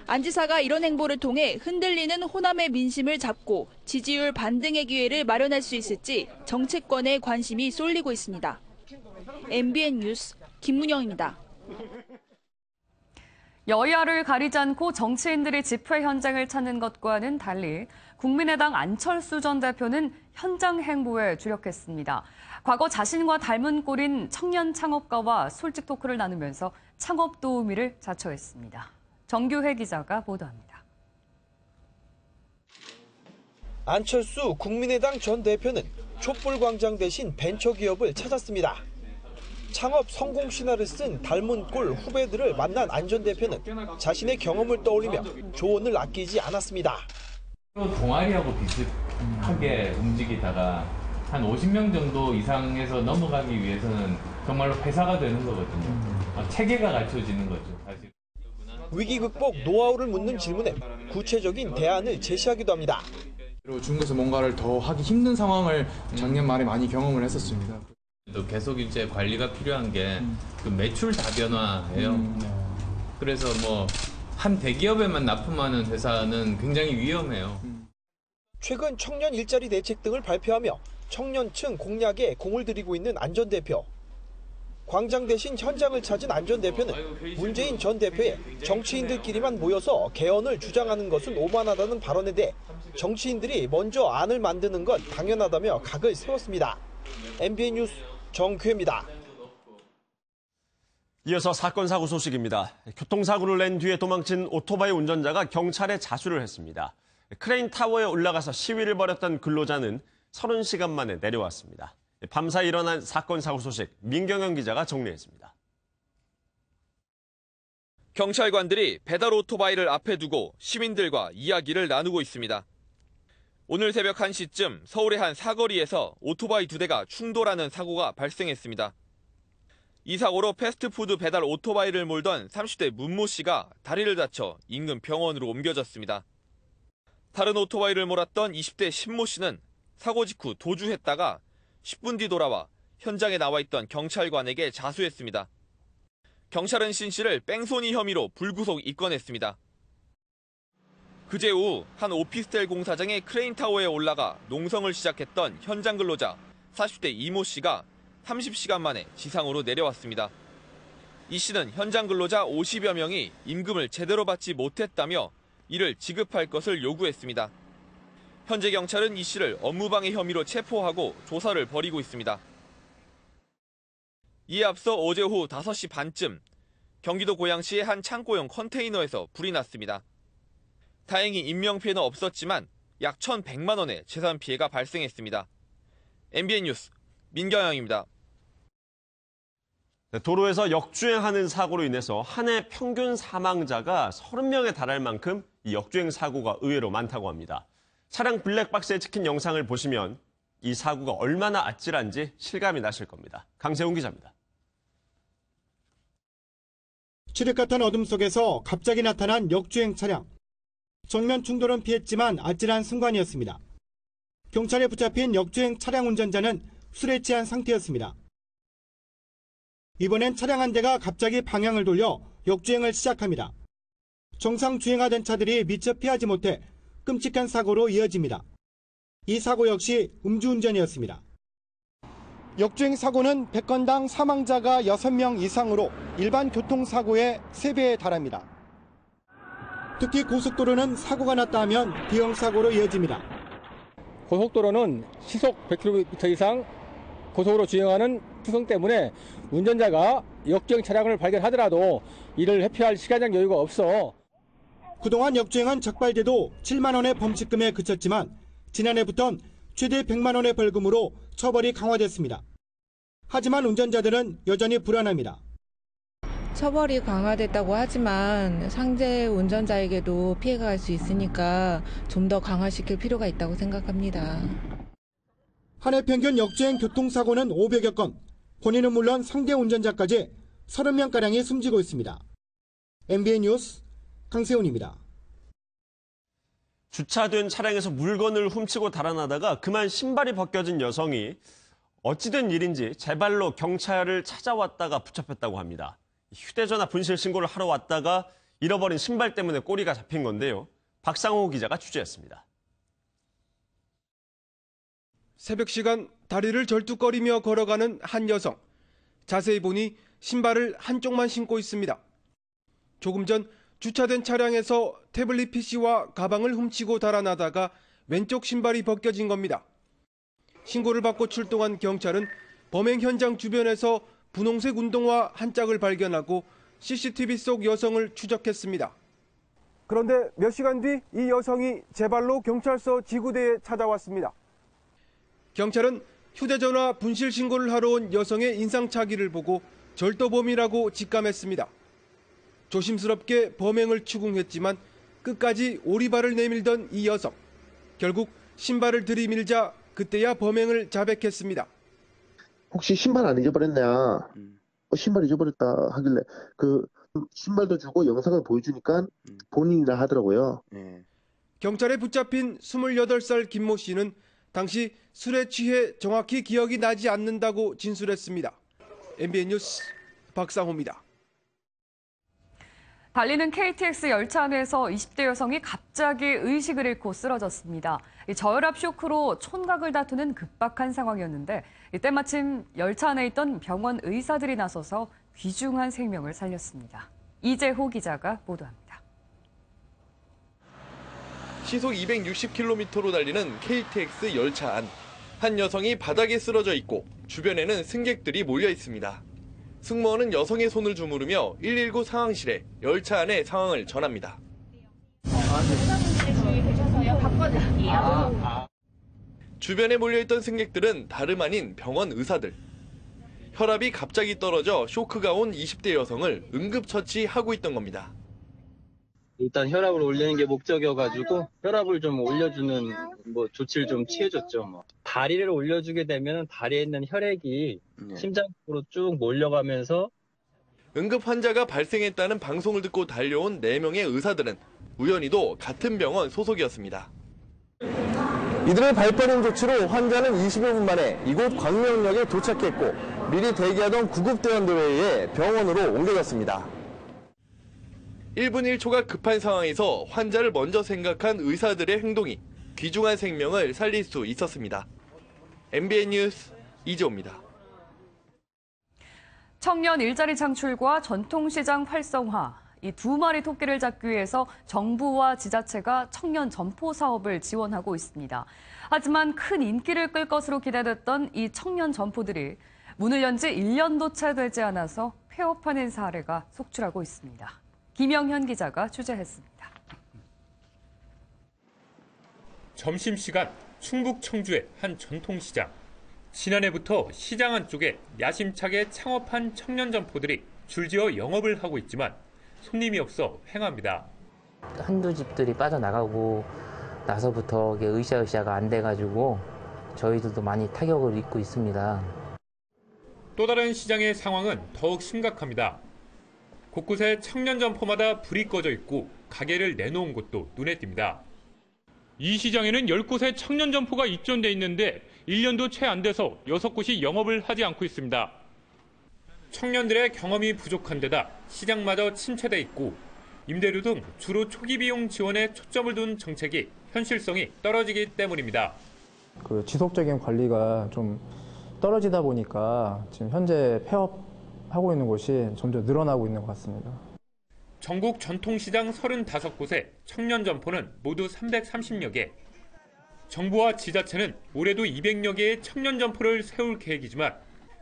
안 지사가 이런 행보를 통해 흔들리는 호남의 민심을 잡고 지지율 반등의 기회를 마련할 수 있을지 정치권의 관심이 쏠리고 있습니다. MBN 뉴스 김문영입니다. 여야를 가리지 않고 정치인들이 집회 현장을 찾는 것과는 달리 국민의당 안철수 전 대표는 현장 행보에 주력했습니다. 과거 자신과 닮은 꼴인 청년 창업가와 솔직 토크를 나누면서 창업 도우미를 자처했습니다. 정규혜 기자가 보도합니다. 안철수 국민의당 전 대표는 촛불광장 대신 벤처기업을 찾았습니다. 창업 성공 신화를 쓴 닮은 꼴 후배들을 만난 안 전 대표는 자신의 경험을 떠올리며 조언을 아끼지 않았습니다. 동아리하고 비슷하게 움직이다가 한 50명 정도 이상에서 넘어가기 위해서는 정말로 회사가 되는 거거든요. 체계가 갖춰지는 거죠, 사실. 위기 극복 노하우를 묻는 질문에 구체적인 대안을 제시하기도 합니다. 중국에서 뭔가를 더 하기 힘든 상황을 작년 말에 많이 경험을 했었습니다. 또 계속 이제 관리가 필요한 게 그 매출 다변화예요. 그래서 뭐 한 대기업에만 납품하는 회사는 굉장히 위험해요. 최근 청년 일자리 대책 등을 발표하며 청년층 공략에 공을 들이고 있는 안 전 대표. 광장 대신 현장을 찾은 안 전 대표는 문재인 전 대표의 정치인들끼리만 모여서 개헌을 주장하는 것은 오만하다는 발언에 대해 정치인들이 먼저 안을 만드는 건 당연하다며 각을 세웠습니다. MBN 뉴스 정규혜입니다. 이어서 사건 사고 소식입니다. 교통사고를 낸 뒤에 도망친 오토바이 운전자가 경찰에 자수를 했습니다. 크레인 타워에 올라가서 시위를 벌였던 근로자는 30시간 만에 내려왔습니다. 밤사이 일어난 사건 사고 소식 민경현 기자가 정리했습니다. 경찰관들이 배달 오토바이를 앞에 두고 시민들과 이야기를 나누고 있습니다. 오늘 새벽 1시쯤 서울의 한 사거리에서 오토바이 2대가 충돌하는 사고가 발생했습니다. 이 사고로 패스트푸드 배달 오토바이를 몰던 30대 문모 씨가 다리를 다쳐 인근 병원으로 옮겨졌습니다. 다른 오토바이를 몰았던 20대 신모 씨는 사고 직후 도주했다가 10분 뒤 돌아와 현장에 나와 있던 경찰관에게 자수했습니다. 경찰은 신 씨를 뺑소니 혐의로 불구속 입건했습니다. 그제 오후 한 오피스텔 공사장의 크레인 타워에 올라가 농성을 시작했던 현장 근로자 40대 이모 씨가 30시간 만에 지상으로 내려왔습니다. 이 씨는 현장 근로자 50여 명이 임금을 제대로 받지 못했다며 이를 지급할 것을 요구했습니다. 현재 경찰은 이 씨를 업무방해 혐의로 체포하고 조사를 벌이고 있습니다. 이에 앞서 어제 오후 5시 반쯤 경기도 고양시의 한 창고형 컨테이너에서 불이 났습니다. 다행히 인명피해는 없었지만 약 1,100만 원의 재산 피해가 발생했습니다. MBN 뉴스 민경영입니다. 도로에서 역주행하는 사고로 인해서 한 해 평균 사망자가 30명에 달할 만큼 이 역주행 사고가 의외로 많다고 합니다. 차량 블랙박스에 찍힌 영상을 보시면 이 사고가 얼마나 아찔한지 실감이 나실 겁니다. 강세훈 기자입니다. 칠흑 같은 어둠 속에서 갑자기 나타난 역주행 차량. 정면 충돌은 피했지만 아찔한 순간이었습니다. 경찰에 붙잡힌 역주행 차량 운전자는 술에 취한 상태였습니다. 이번엔 차량 한 대가 갑자기 방향을 돌려 역주행을 시작합니다. 정상 주행하던 차들이 미처 피하지 못해 끔찍한 사고로 이어집니다. 이 사고 역시 음주운전이었습니다. 역주행 사고는 100건당 사망자가 6명 이상으로 일반 교통사고의 3배에 달합니다. 특히 고속도로는 사고가 났다 하면 비형 사고로 이어집니다. 고속도로는 시속 100km 이상 고속으로 주행하는 특성 때문에 운전자가 역주행 차량을 발견하더라도 이를 회피할 시간적 여유가 없어. 그동안 역주행은 적발돼도 7만 원의 범칙금에 그쳤지만 지난해부터는 최대 100만 원의 벌금으로 처벌이 강화됐습니다. 하지만 운전자들은 여전히 불안합니다. 처벌이 강화됐다고 하지만 상대 운전자에게도 피해가 갈 수 있으니까 좀 더 강화시킬 필요가 있다고 생각합니다. 한 해 평균 역주행 교통사고는 500여 건, 본인은 물론 상대 운전자까지 30명가량이 숨지고 있습니다. MBN 뉴스 강세훈입니다. 주차된 차량에서 물건을 훔치고 달아나다가 그만 신발이 벗겨진 여성이 어찌된 일인지 제 발로 경찰을 찾아왔다가 붙잡혔다고 합니다. 휴대전화 분실 신고를 하러 왔다가 잃어버린 신발 때문에 꼬리가 잡힌 건데요. 박상호 기자가 취재했습니다. 새벽 시간 다리를 절뚝거리며 걸어가는 한 여성. 자세히 보니 신발을 한쪽만 신고 있습니다. 조금 전 주차된 차량에서 태블릿 PC와 가방을 훔치고 달아나다가 왼쪽 신발이 벗겨진 겁니다. 신고를 받고 출동한 경찰은 범행 현장 주변에서 분홍색 운동화 한 짝을 발견하고 CCTV 속 여성을 추적했습니다. 그런데 몇 시간 뒤 이 여성이 제 발로 경찰서 지구대에 찾아왔습니다. 경찰은 휴대전화 분실 신고를 하러 온 여성의 인상착의를 보고 절도범이라고 직감했습니다. 조심스럽게 범행을 추궁했지만 끝까지 오리발을 내밀던 이 여성. 결국 신발을 들이밀자 그때야 범행을 자백했습니다. 혹시 신발 안 잊어버렸냐? 신발 잊어버렸다 하길래 그 신발도 주고 영상을 보여주니까 본인이라 하더라고요. 경찰에 붙잡힌 28살 김모 씨는 당시 술에 취해 정확히 기억이 나지 않는다고 진술했습니다. MBN 뉴스 박상호입니다. 달리는 KTX 열차 안에서 20대 여성이 갑자기 의식을 잃고 쓰러졌습니다. 저혈압 쇼크로 촌각을 다투는 급박한 상황이었는데 이때 마침 열차 안에 있던 병원 의사들이 나서서 귀중한 생명을 살렸습니다. 이재호 기자가 보도합니다. 시속 260km로 달리는 KTX 열차 안. 한 여성이 바닥에 쓰러져 있고 주변에는 승객들이 몰려 있습니다. 승무원은 여성의 손을 주무르며 119 상황실에 열차 안의 상황을 전합니다. 주변에 몰려있던 승객들은 다름 아닌 병원 의사들. 혈압이 갑자기 떨어져 쇼크가 온 20대 여성을 응급처치하고 있던 겁니다. 일단 혈압을 올리는 게 목적이어가지고 혈압을 좀 올려주는 조치를 좀 취해줬죠. 다리를 올려주게 되면 다리에 있는 혈액이 심장 쪽으로 쭉 몰려가면서 응급 환자가 발생했다는 방송을 듣고 달려온 4명의 의사들은 우연히도 같은 병원 소속이었습니다. 이들의 발빠른 조치로 환자는 25분 만에 이곳 광명역에 도착했고 미리 대기하던 구급대원들에 의해 병원으로 옮겨졌습니다. 1분 1초가 급한 상황에서 환자를 먼저 생각한 의사들의 행동이 귀중한 생명을 살릴 수 있었습니다. MBN 뉴스 이재호입니다. 청년 일자리 창출과 전통시장 활성화, 이 두 마리 토끼를 잡기 위해서 정부와 지자체가 청년 점포 사업을 지원하고 있습니다. 하지만 큰 인기를 끌 것으로 기대됐던 이 청년 점포들이 문을 연 지 1년도 채 되지 않아서 폐업하는 사례가 속출하고 있습니다. 김영현 기자가 취재했습니다. 점심시간 충북 청주의 한 전통시장. 지난해부터 시장 안쪽에 야심차게 창업한 청년 점포들이 줄지어 영업을 하고 있지만 손님이 없어 횡합니다. 한두 집들이 빠져나가고 나서부터 으쌰으쌰가 안 돼가지고 저희들도 많이 타격을 입고 있습니다. 또 다른 시장의 상황은 더욱 심각합니다. 곳곳에 청년 점포마다 불이 꺼져 있고 가게를 내놓은 곳도 눈에 띕니다. 이 시장에는 10곳의 청년 점포가 입점돼 있는데 1년도 채 안 돼서 6곳이 영업을 하지 않고 있습니다. 청년들의 경험이 부족한 데다 시장마저 침체돼 있고 임대료 등 주로 초기 비용 지원에 초점을 둔 정책이 현실성이 떨어지기 때문입니다. 그 지속적인 관리가 좀 떨어지다 보니까 지금 현재 폐업하고 있는 곳이 점점 늘어나고 있는 것 같습니다. 전국 전통시장 35곳의 청년 점포는 모두 330여 개. 정부와 지자체는 올해도 200여 개의 청년 점포를 세울 계획이지만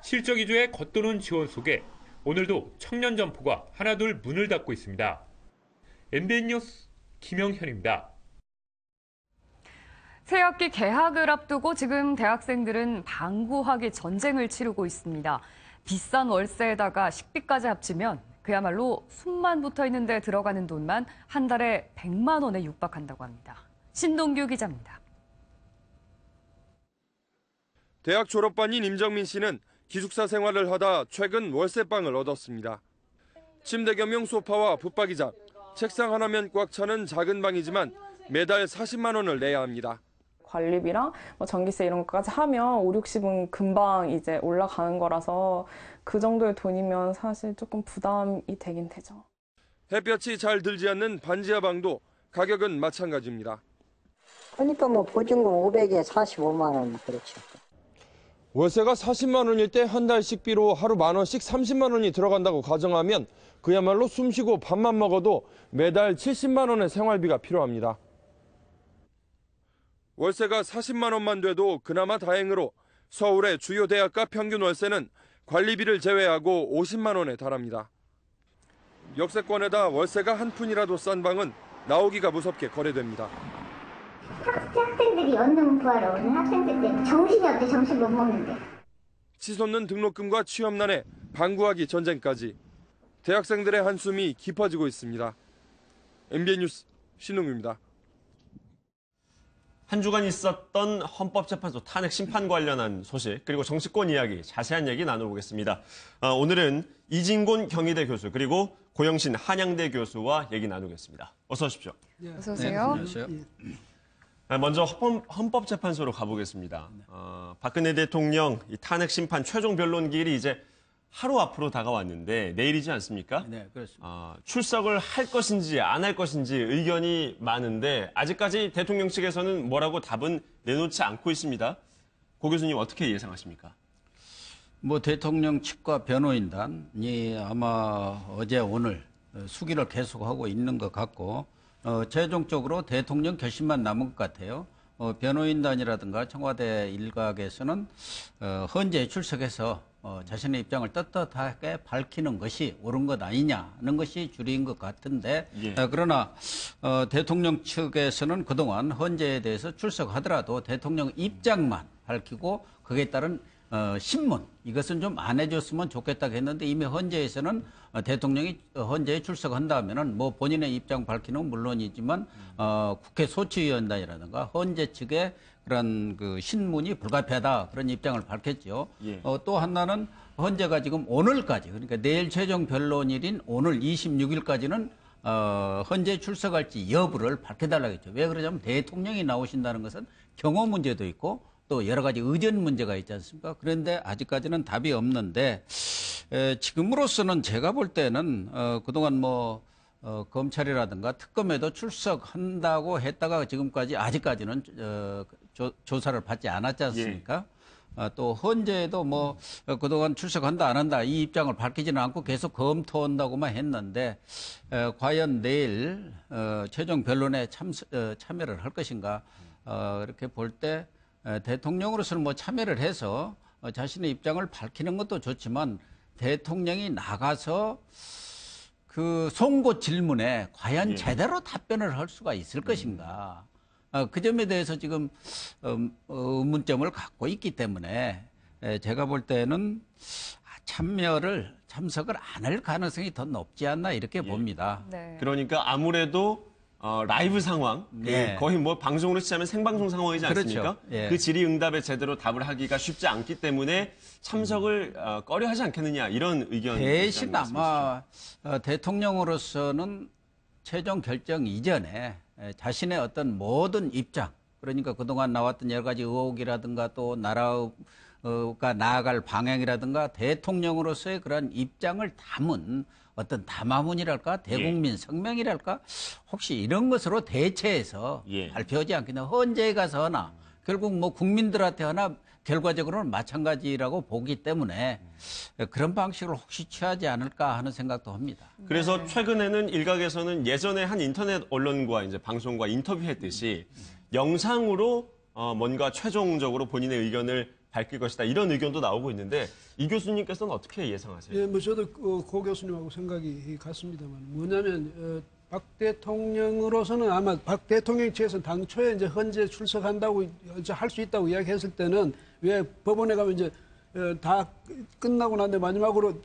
실적 위주의 겉도는 지원 속에 오늘도 청년 점포가 하나둘 문을 닫고 있습니다. MBN 뉴스 김영현입니다. 새학기 개학을 앞두고 지금 대학생들은 방구하기 전쟁을 치르고 있습니다. 비싼 월세에다가 식비까지 합치면 그야말로 숨만 붙어있는 데 들어가는 돈만 한 달에 100만 원에 육박한다고 합니다. 신동규 기자입니다. 대학 졸업반인 임정민 씨는 기숙사 생활을 하다 최근 월세방을 얻었습니다. 침대 겸용 소파와 붙박이장, 책상 하나면 꽉 차는 작은 방이지만 매달 40만 원을 내야 합니다. 관리비랑 전기세 이런 것까지 하면 5, 60은 금방 이제 올라가는 거라서 그 정도의 돈이면 사실 조금 부담이 되긴 되죠. 햇볕이 잘 들지 않는 반지하 방도 가격은 마찬가지입니다. 그러니까 보증금 500에 45만 원 그렇죠. 월세가 40만 원일 때 한 달 식비로 하루 10,000원씩 30만 원이 들어간다고 가정하면 그야말로 숨쉬고 밥만 먹어도 매달 70만 원의 생활비가 필요합니다. 월세가 40만 원만 돼도 그나마 다행으로 서울의 주요 대학가 평균 월세는 관리비를 제외하고 50만 원에 달합니다. 역세권에다 월세가 한 푼이라도 싼 방은 나오기가 무섭게 거래됩니다. 학생들이 연능 구하러 오는 학생들 때문에 정신이 없대. 정신 못 먹는데. 치솟는 등록금과 취업난에 방 구하기 전쟁까지 대학생들의 한숨이 깊어지고 있습니다. MBN 뉴스 신웅입니다. 한 주간 있었던 헌법재판소 탄핵 심판 관련한 소식 그리고 정치권 이야기 자세한 얘기 나눠보겠습니다. 오늘은 이진곤 경희대 교수 그리고 고영신 한양대 교수와 얘기 나누겠습니다. 어서 오십시오. 어서 오세요. 네, 안녕하세요. 먼저 헌법재판소로 가보겠습니다. 박근혜 대통령 이 탄핵 심판 최종 변론기일이 이제 하루 앞으로 다가왔는데 내일이지 않습니까? 네, 그렇습니다. 출석을 할 것인지 안 할 것인지 의견이 많은데 아직까지 대통령 측에서는 뭐라고 답은 내놓지 않고 있습니다. 고 교수님 어떻게 예상하십니까? 뭐 대통령 측과 변호인단이 아마 어제 오늘 수기를 계속하고 있는 것 같고 최종적으로 대통령 결심만 남은 것 같아요. 변호인단이라든가 청와대 일각에서는 헌재에 출석해서 자신의 입장을 떳떳하게 밝히는 것이 옳은 것 아니냐는 것이 주류인 것 같은데 그러나 대통령 측에서는 그동안 헌재에 대해서 출석하더라도 대통령 입장만 밝히고 거기에 따른 신문 이것은 좀 안 해줬으면 좋겠다고 했는데 이미 헌재에서는 대통령이 헌재에 출석한다면은 뭐 본인의 입장 밝히는 건 물론이지만 국회 소추위원단이라든가 헌재 측의 그런 그 신문이 불가피하다 그런 입장을 밝혔죠. 또 하나는 헌재가 지금 오늘까지 그러니까 내일 최종 변론일인 오늘 26일까지는 헌재에 출석할지 여부를 밝혀달라고 했죠. 왜 그러냐면 대통령이 나오신다는 것은 경호 문제도 있고 또 여러 가지 의전 문제가 있지 않습니까? 그런데 아직까지는 답이 없는데 지금으로서는 제가 볼 때는 그동안 뭐 검찰이라든가 특검에도 출석한다고 했다가 지금까지 아직까지는 조사를 받지 않았지 않습니까? 또 헌재에도 뭐 그동안 출석한다 안 한다 이 입장을 밝히지는 않고 계속 검토한다고만 했는데 과연 내일 최종 변론에 참여를 할 것인가 이렇게 볼 때 대통령으로서는 뭐 참여를 해서 자신의 입장을 밝히는 것도 좋지만 대통령이 나가서 그 송고 질문에 과연 제대로 답변을 할 수가 있을 것인가. 그 점에 대해서 지금 의문점을 갖고 있기 때문에 제가 볼 때는 참석을 안 할 가능성이 더 높지 않나 이렇게 봅니다. 그러니까 아무래도 라이브 상황, 거의 뭐 방송으로 치자면 생방송 상황이지 않습니까? 그렇죠. 그 질의응답에 제대로 답을 하기가 쉽지 않기 때문에 참석을 꺼려하지 않겠느냐 이런 의견. 대신 아마 대통령으로서는 최종 결정 이전에 자신의 어떤 모든 입장, 그러니까 그동안 나왔던 여러 가지 의혹이라든가 또 나라가 나아갈 방향이라든가 대통령으로서의 그런 입장을 담은 어떤 담화문이랄까 대국민 성명이랄까 혹시 이런 것으로 대체해서 발표하지 않겠나. 헌재에 가서 하나 결국 뭐 국민들한테 하나 결과적으로는 마찬가지라고 보기 때문에 그런 방식을 혹시 취하지 않을까 하는 생각도 합니다. 그래서 최근에는 일각에서는 예전에 한 인터넷 언론과 이제 방송과 인터뷰했듯이 영상으로 뭔가 최종적으로 본인의 의견을 밝힐 것이다 이런 의견도 나오고 있는데 이 교수님께서는 어떻게 예상하세요? 예, 뭐 저도 고 교수님하고 생각이 같습니다만 뭐냐면 박 대통령으로서는 아마 박 대통령 측에서 당초에 이제 헌재 출석한다고 이제 할 수 있다고 이야기했을 때는 왜 법원에 가면 이제 다 끝나고 난데 마지막으로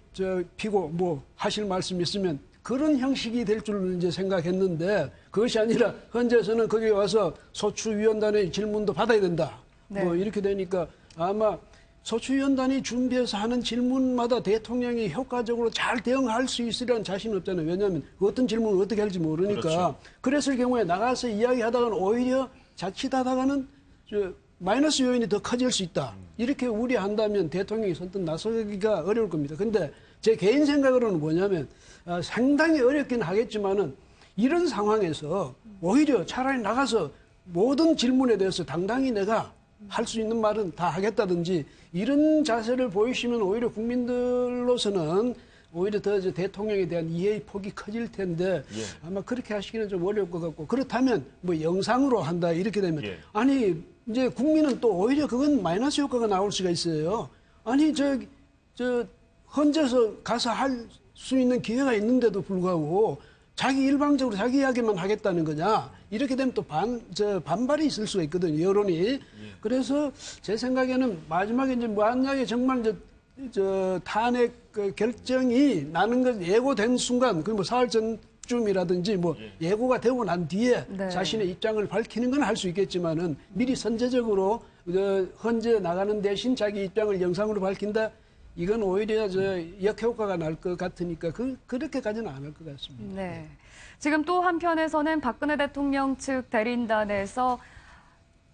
피고 뭐 하실 말씀 있으면 그런 형식이 될 줄 이제 생각했는데 그것이 아니라 헌재에서는 거기 와서 소추위원단의 질문도 받아야 된다. 뭐 이렇게 되니까 아마 소추위원단이 준비해서 하는 질문마다 대통령이 효과적으로 잘 대응할 수 있으리라는 자신은 없잖아요. 왜냐하면 어떤 질문을 어떻게 할지 모르니까. 그렇죠. 그랬을 경우에 나가서 이야기하다가는 오히려 자칫하다가는 마이너스 요인이 더 커질 수 있다. 이렇게 우려한다면 대통령이 선뜻 나서기가 어려울 겁니다. 근데 제 개인 생각으로는 뭐냐면 상당히 어렵긴 하겠지만은 이런 상황에서 오히려 차라리 나가서 모든 질문에 대해서 당당히 내가 할 수 있는 말은 다 하겠다든지 이런 자세를 보이시면 오히려 국민들로서는 오히려 더 이제 대통령에 대한 이해의 폭이 커질 텐데 아마 그렇게 하시기는 좀 어려울 것 같고 그렇다면 뭐 영상으로 한다 이렇게 되면 아니 이제 국민은 또 오히려 그건 마이너스 효과가 나올 수가 있어요. 아니 저 헌재에서 가서 할 수 있는 기회가 있는데도 불구하고 자기 일방적으로 자기 이야기만 하겠다는 거냐 이렇게 되면 또 반발이 있을 수가 있거든요 여론이. 그래서 제 생각에는 마지막에 이제 만약에 정말 저 탄핵 그 결정이 나는 것 예고된 순간 그 뭐 사흘 전쯤이라든지 뭐 예고가 되고 난 뒤에 자신의 입장을 밝히는 건 할 수 있겠지만은 미리 선제적으로 헌재 나가는 대신 자기 입장을 영상으로 밝힌다. 이건 오히려 역효과가 날 것 같으니까 그렇게까지는 안 할 것 같습니다. 네. 지금 또 한편에서는 박근혜 대통령 측 대리인단에서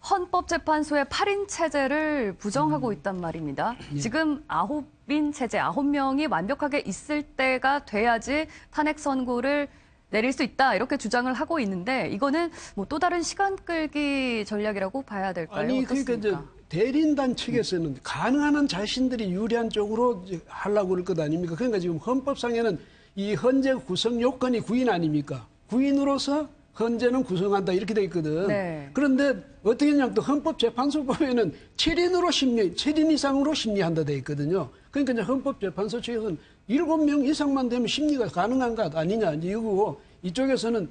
헌법재판소의 8인 체제를 부정하고 있단 말입니다. 지금 9인 체제, 9명이 완벽하게 있을 때가 돼야지 탄핵 선고를 내릴 수 있다 이렇게 주장을 하고 있는데 이거는 뭐 또 다른 시간 끌기 전략이라고 봐야 될까요? 아니 어떻습니까? 그러니까 대리인단 측에서는 가능한 한 자신들이 유리한 쪽으로 하려고 그럴 것 아닙니까? 그러니까 지금 헌법상에는 이 헌재 구성 요건이 9인 아닙니까? 9인으로서 헌재는 구성한다 이렇게 돼 있거든. 그런데 어떻게 했냐면 또 헌법재판소법에는 7인 이상으로 심리한다 돼 있거든요. 그러니까 이제 헌법재판소 측에서는 7명 이상만 되면 심리가 가능한 것 아니냐 이제 이거고 이쪽에서는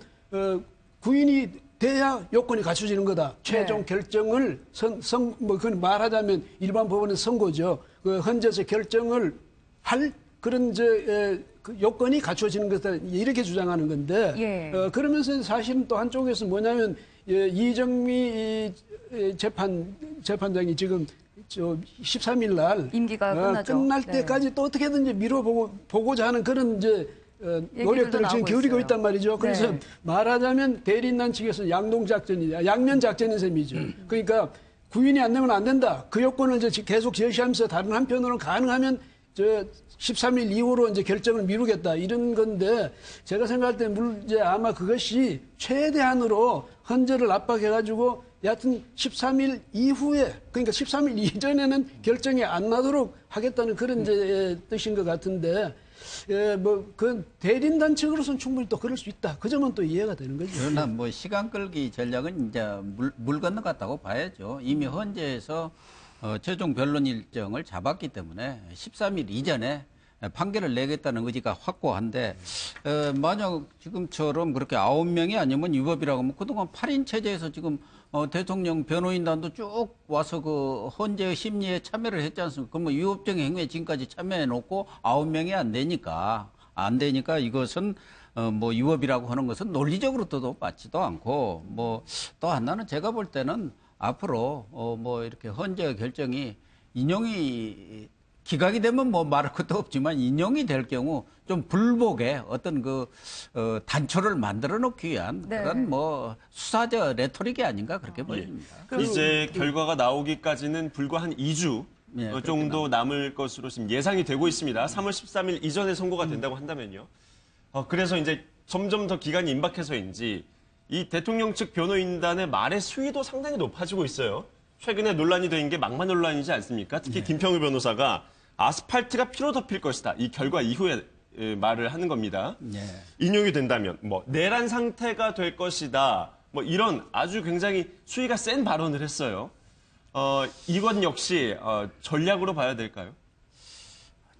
9인이 돼야 요건이 갖춰지는 거다. 최종 결정을 그건 말하자면 일반 법원의 선고죠. 그 헌재에서 결정을 할 그런 그 요건이 갖춰지는 거다 이렇게 주장하는 건데 그러면서 사실은 또 한쪽에서 뭐냐면 이정미 재판장이 지금 13일 날 임기가 끝날 때까지 또 어떻게든지 미뤄보고자 하는 그런 노력들을 지금 기울이고 있단 말이죠. 그래서 말하자면 대리인단 측에서 양면 작전인 셈이죠. 그러니까 구인이 안 되면 안 된다. 그 요건을 이제 계속 제시하면서 다른 한편으로는 가능하면 13일 이후로 이제 결정을 미루겠다 이런 건데 제가 생각할 때 이제 아마 그것이 최대한으로 헌재를 압박해가지고 여하튼 13일 이후에 그러니까 13일 이전에는 결정이 안 나도록 하겠다는 그런 이제 뜻인 것 같은데 그 대리인단 측으로서는 충분히 또 그럴 수 있다. 그 점은 또 이해가 되는 거죠. 그러나 뭐 시간 끌기 전략은 이제 물 건너갔다고 봐야죠. 이미 헌재에서 최종 변론 일정을 잡았기 때문에 13일 이전에 판결을 내겠다는 의지가 확고한데 만약 지금처럼 그렇게 9명이 아니면 위법이라고 하면 그동안 8인 체제에서 지금 대통령 변호인단도 쭉 와서 그 헌재의 심리에 참여를 했지 않습니까? 그러면 위법적인 행위에 지금까지 참여해놓고 9명이 안 되니까 이것은 뭐 위법이라고 하는 것은 논리적으로도 맞지도 않고 뭐 또 하나는 제가 볼 때는 앞으로 뭐 이렇게 헌재 결정이 인용이 기각이 되면 뭐 말할 것도 없지만 인용이 될 경우 좀 불복의 어떤 단초를 만들어 놓기 위한 그런 뭐 수사적 레토릭이 아닌가 그렇게 보입니다. 이제 결과가 나오기까지는 불과 한 2주 정도 남을 것으로 지금 예상이 되고 있습니다. 3월 13일 이전에 선고가 된다고 한다면요. 그래서 이제 점점 더 기간이 임박해서인지 이 대통령 측 변호인단의 말의 수위도 상당히 높아지고 있어요. 최근에 논란이 된 게 막말 논란이지 않습니까? 특히 김평우 변호사가 아스팔트가 피로 덮일 것이다. 이 결과 이후에 말을 하는 겁니다. 인용이 된다면 뭐 내란 상태가 될 것이다. 뭐 이런 아주 굉장히 수위가 센 발언을 했어요. 이건 역시 전략으로 봐야 될까요?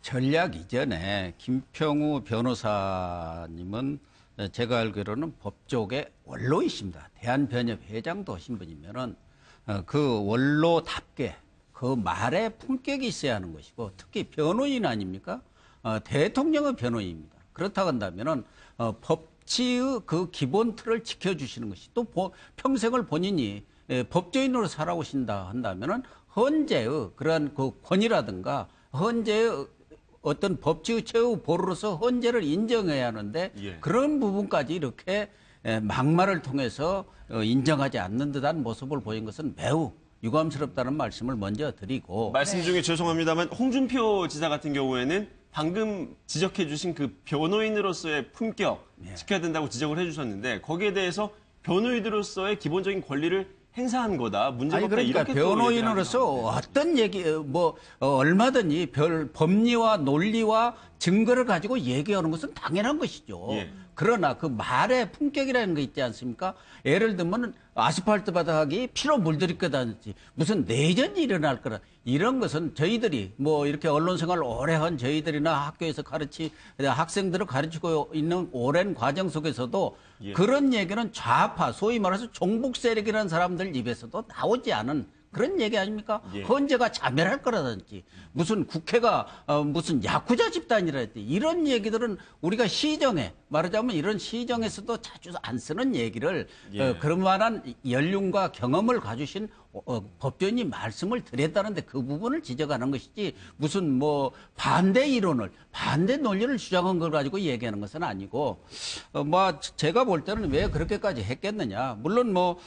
전략 이전에 김평우 변호사님은 제가 알기로는 법조계 원로이십니다. 대한변협 회장도 하신 분이면은 그 원로답게 그 말에 품격이 있어야 하는 것이고 특히 변호인 아닙니까? 대통령의 변호인입니다. 그렇다고 한다면은 법치의 그 기본 틀을 지켜주시는 것이 또 평생을 본인이 법조인으로 살아오신다 한다면은 헌재의 그러한 그 권위라든가 헌재의 어떤 법치의 최후 보루로서 헌재를 인정해야 하는데 그런 부분까지 이렇게 막말을 통해서 인정하지 않는 듯한 모습을 보인 것은 매우 유감스럽다는 말씀을 먼저 드리고 말씀 중에 죄송합니다만 홍준표 지사 같은 경우에는 방금 지적해 주신 그 변호인으로서의 품격 지켜야 된다고 지적을 해 주셨는데 거기에 대해서 변호인으로서의 기본적인 권리를 행사한 거다. 문제가 아니 없다. 그러니까 이렇게 또 얘기를 변호인으로서 어떤 얘기 얼마든지 별 법리와 논리와 증거를 가지고 얘기하는 것은 당연한 것이죠. 예. 그러나 그 말의 품격이라는 거 있지 않습니까? 예를 들면 아스팔트 바닥이 피로 물들일 거다든지 무슨 내전이 일어날 거라 이런 것은 저희들이 뭐 이렇게 언론 생활을 오래 한 저희들이나 학교에서 학생들을 가르치고 있는 오랜 과정 속에서도 예. 그런 얘기는 좌파 소위 말해서 종북 세력이라는 사람들 입에서도 나오지 않은 그런 얘기 아닙니까? 예. 헌재가 자멸할 거라든지 무슨 국회가 무슨 야쿠자 집단이라든지 이런 얘기들은 우리가 시정에 말하자면 이런 시정에서도 자주 안 쓰는 얘기를 예. 그런 만한 연륜과 경험을 가지신 법조인이 말씀을 드렸다는데 그 부분을 지적하는 것이지 무슨 뭐 반대 이론을 반대 논리를 주장한 걸 가지고 얘기하는 것은 아니고 뭐 제가 볼 때는 왜 그렇게까지 했겠느냐 물론 뭐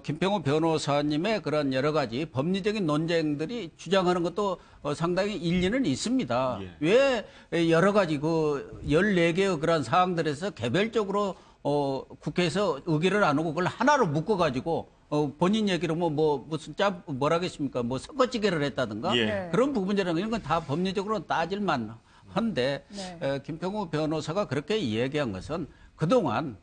김평호 변호사님의 그런 여러 가지 법리적인 논쟁들이 주장하는 것도 상당히 일리는 있습니다. 예. 왜 여러 가지 그 14개의 그런 사항들에서 개별적으로 국회에서 의결을 안 하고 그걸 하나로 묶어가지고 본인 얘기로 무슨 뭐라겠습니까? 뭐 선거찌개를 했다든가 예. 그런 부분이라는 이런 건 다 법리적으로 따질만 한데 김평호 변호사가 그렇게 얘기한 것은 그동안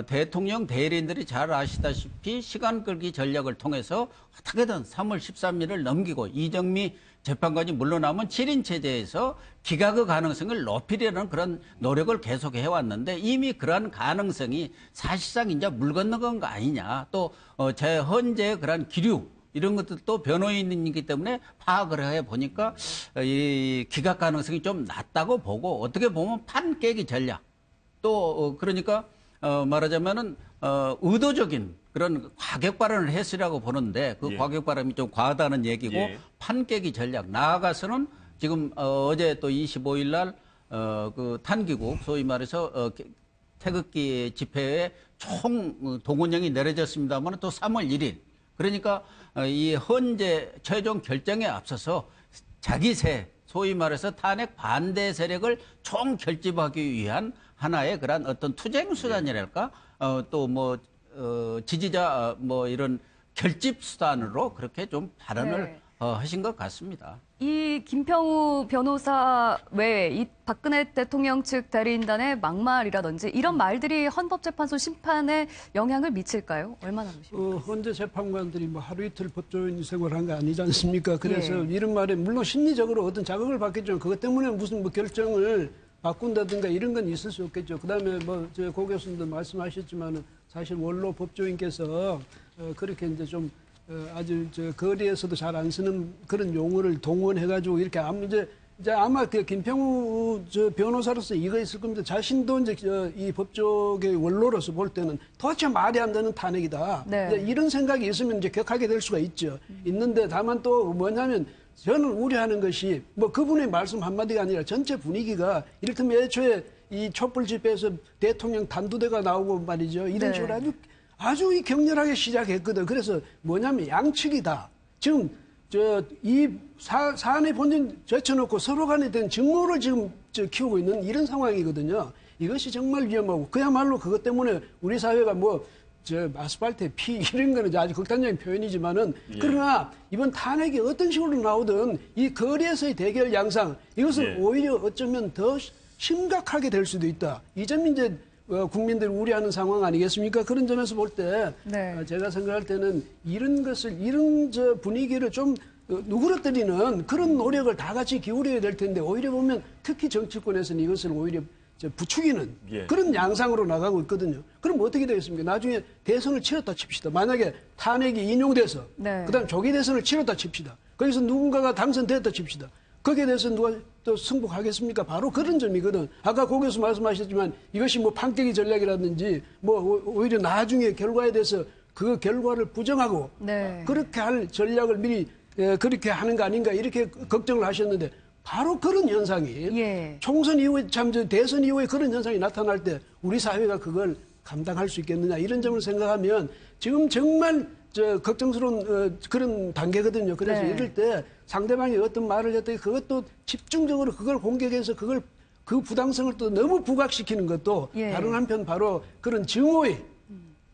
대통령 대리인들이 잘 아시다시피 시간 끌기 전략을 통해서 어떻게든 3월 13일을 넘기고 이정미 재판관이 물러나면 7인 체제에서 기각의 가능성을 높이려는 그런 노력을 계속 해왔는데 이미 그러한 가능성이 사실상 이제 물 건너간 거 아니냐. 또 제 헌재의 그런 기류 이런 것들도 변호인이기 때문에 파악을 해보니까 이 기각 가능성이 좀 낮다고 보고 어떻게 보면 판 깨기 전략 또 그러니까 말하자면은 의도적인 그런 과격 발언을 했으라고 보는데 그 예. 과격 발언이 좀 과하다는 얘기고 예. 판 깨기 전략 나아가서는 지금 어제 또 25일 날 그 탄기국 소위 말해서 태극기 집회에 총 동원령이 내려졌습니다만 또 3월 1일 그러니까 이 헌재 최종 결정에 앞서서 자기 소위 말해서 탄핵 반대 세력을 총 결집하기 위한 하나의 그런 어떤 투쟁 수단이랄까 또 뭐 지지자 뭐 이런 결집 수단으로 그렇게 좀 발언을 하신 것 같습니다. 이 김평우 변호사 외에 이 박근혜 대통령 측 대리인단의 막말이라든지 이런 말들이 헌법재판소 심판에 영향을 미칠까요? 얼마나 보십니까? 헌재 재판관들이 뭐 하루 이틀 법조인 생활한 거 아니지 않습니까? 그래서 예. 이런 말에 물론 심리적으로 어떤 자극을 받겠지만 그것 때문에 무슨 뭐 결정을 바꾼다든가 이런 건 있을 수 없겠죠. 그다음에 뭐 고 교수님도 말씀하셨지만은 사실 원로 법조인께서 그렇게 이제 좀 아주 거리에서도 잘 안 쓰는 그런 용어를 동원해가지고 이렇게 이제 아마 그 김평우 변호사로서 이거 있을 겁니다. 자신도 이제 이 법조계 원로로서 볼 때는 도대체 말이 안 되는 탄핵이다. 네. 이런 생각이 있으면 이제 격하게 될 수가 있죠. 있는데 다만 또 뭐냐면 저는 우려하는 것이 뭐 그분의 말씀 한마디가 아니라 전체 분위기가 이를테면 애초에 이 촛불 집회에서 대통령 단두대가 나오고 말이죠. 이런 식으로 아주 이 격렬하게 시작했거든. 그래서 뭐냐면 양측이다. 지금 이 사안의 본전 제쳐놓고 서로 간에 된 증오를 지금 키우고 있는 이런 상황이거든요. 이것이 정말 위험하고 그야말로 그것 때문에 우리 사회가 아스팔트에 피 이런 거는 아주 극단적인 표현이지만은 그러나 이번 탄핵이 어떤 식으로 나오든 이 거리에서의 대결 양상 이것은 오히려 어쩌면 더 심각하게 될 수도 있다. 이 점이 이제 국민들이 우려하는 상황 아니겠습니까? 그런 점에서 볼 때 제가 생각할 때는 이런 분위기를 좀 누그러뜨리는 그런 노력을 다 같이 기울여야 될 텐데 오히려 보면 특히 정치권에서는 이것을 오히려 부추기는 그런 양상으로 나가고 있거든요. 그럼 어떻게 되겠습니까? 나중에 대선을 치렀다 칩시다. 만약에 탄핵이 인용돼서 그다음 조기 대선을 치렀다 칩시다. 거기서 누군가가 당선됐다 칩시다. 거기에 대해서 누가 또 승복하겠습니까? 바로 그런 점이거든. 아까 고 교수 말씀하셨지만 이것이 뭐 판깨기 전략이라든지 뭐 오히려 나중에 결과에 대해서 그 결과를 부정하고 그렇게 할 전략을 미리 그렇게 하는 거 아닌가 이렇게 걱정을 하셨는데 바로 그런 현상이 총선 이후에 대선 이후에 그런 현상이 나타날 때 우리 사회가 그걸 감당할 수 있겠느냐 이런 점을 생각하면 지금 정말 걱정스러운 그런 단계거든요. 그래서 이럴 때 상대방이 어떤 말을 했더니 그것도 집중적으로 그걸 공격해서 그 부당성을 또 너무 부각시키는 것도 다른 한편 바로 그런 증오의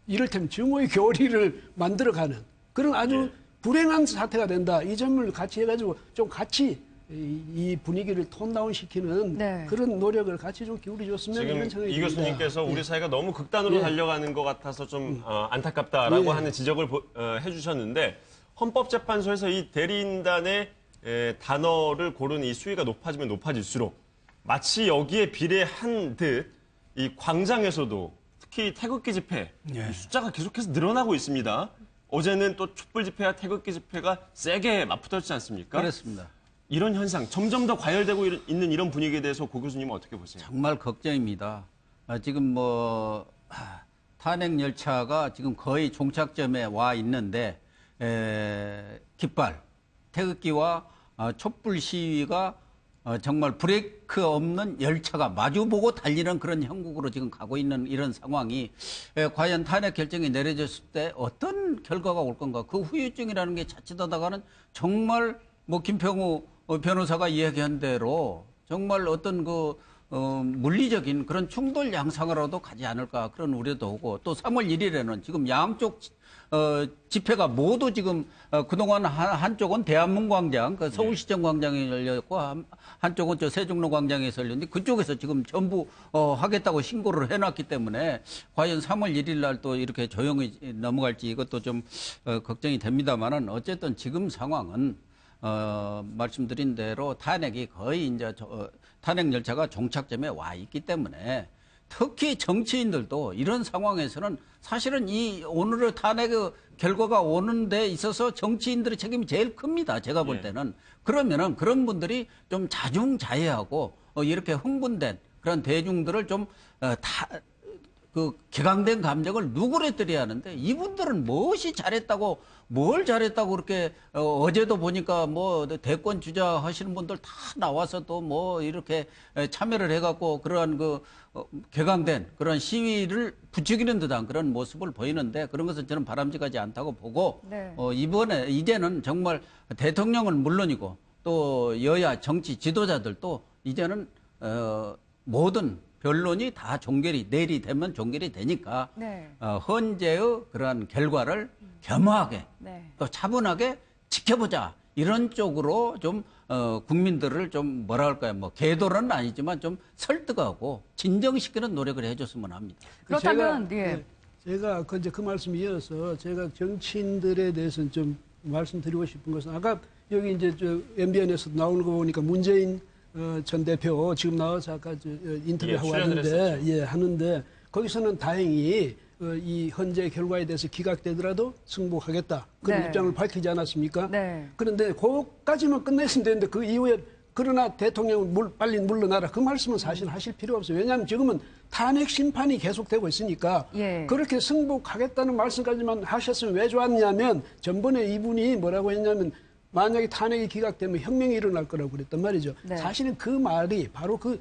이를테면 증오의 교리를 만들어가는 그런 아주 불행한 사태가 된다. 이 점을 같이 해가지고 좀 같이 이 분위기를 톤다운 시키는 그런 노력을 같이 좀 기울여줬으면 지금 이런 생각이 이 교수님께서 우리 사회가 너무 극단으로 달려가는 것 같아서 좀 안타깝다라고 하는 지적을 해주셨는데 헌법재판소에서 이 대리인단의 단어를 고르는 이 수위가 높아지면 높아질수록 마치 여기에 비례한 듯 이 광장에서도 특히 태극기 집회 이 숫자가 계속해서 늘어나고 있습니다. 어제는 또 촛불 집회와 태극기 집회가 세게 맞붙었지 않습니까? 그렇습니다. 이런 현상, 점점 더 과열되고 있는 이런 분위기에 대해서 고 교수님은 어떻게 보세요? 정말 걱정입니다. 지금 탄핵 열차가 지금 거의 종착점에 와 있는데 깃발, 태극기와 촛불 시위가 정말 브레이크 없는 열차가 마주보고 달리는 그런 형국으로 지금 가고 있는 이런 상황이 과연 탄핵 결정이 내려졌을 때 어떤 결과가 올 건가. 그 후유증이라는 게 자칫하다가는 정말 김평우 변호사가 이야기한 대로 정말 어떤 물리적인 그런 충돌 양상으로도 가지 않을까 그런 우려도 오고 또 3월 1일에는 지금 양쪽 집회가 모두 지금 그동안 한쪽은 대한문 광장, 서울시청 광장에 열렸고 한쪽은 세종로 광장에서 열렸는데 그쪽에서 지금 전부 하겠다고 신고를 해놨기 때문에 과연 3월 1일 날 또 이렇게 조용히 넘어갈지 이것도 좀 걱정이 됩니다만은 어쨌든 지금 상황은 말씀드린 대로 탄핵이 거의 이제 탄핵 열차가 종착점에 와 있기 때문에 특히 정치인들도 이런 상황에서는 사실은 이 오늘의 탄핵 결과가 오는 데 있어서 정치인들의 책임이 제일 큽니다. 제가 볼 때는. 그러면은 그런 분들이 좀 자중자애하고 이렇게 흥분된 그런 대중들을 좀 개강된 감정을 누그러뜨려야 하는데 이분들은 무엇이 잘했다고 뭘 잘했다고 그렇게 어제도 보니까 대권 주자 하시는 분들 다 나와서 또 이렇게 참여를 해갖고 그러한 개강된 그런 시위를 부추기는 듯한 그런 모습을 보이는데 그런 것은 저는 바람직하지 않다고 보고 이제는 정말 대통령은 물론이고 또 여야 정치 지도자들도 이제는 모든 변론이 다 내일이 되면 종결이 되니까 헌재의 그러한 결과를 겸허하게 또 차분하게 지켜보자 이런 쪽으로 좀 국민들을 좀 계도는 아니지만 좀 설득하고 진정시키는 노력을 해줬으면 합니다. 그렇다면 제가 그 말씀 이어서 제가 정치인들에 대해서는 좀 말씀드리고 싶은 것은 아까 여기 이제 MBN에서 나오는 거 보니까 문재인 전 대표 지금 나와서 아까 인터뷰하고 왔는데 하는데 거기서는 다행히 이 헌재 결과에 대해서 기각되더라도 승복하겠다 그런 입장을 밝히지 않았습니까? 그런데 그것까지만 끝냈으면 되는데 그 이후에 그러나 대통령은 빨리 물러나라 그 말씀은 사실 하실 필요 없어요. 왜냐하면 지금은 탄핵 심판이 계속되고 있으니까 그렇게 승복하겠다는 말씀까지만 하셨으면 왜 좋았냐면 전번에 이분이 뭐라고 했냐면 만약에 탄핵이 기각되면 혁명이 일어날 거라고 그랬단 말이죠. 사실은 그 말이 바로 그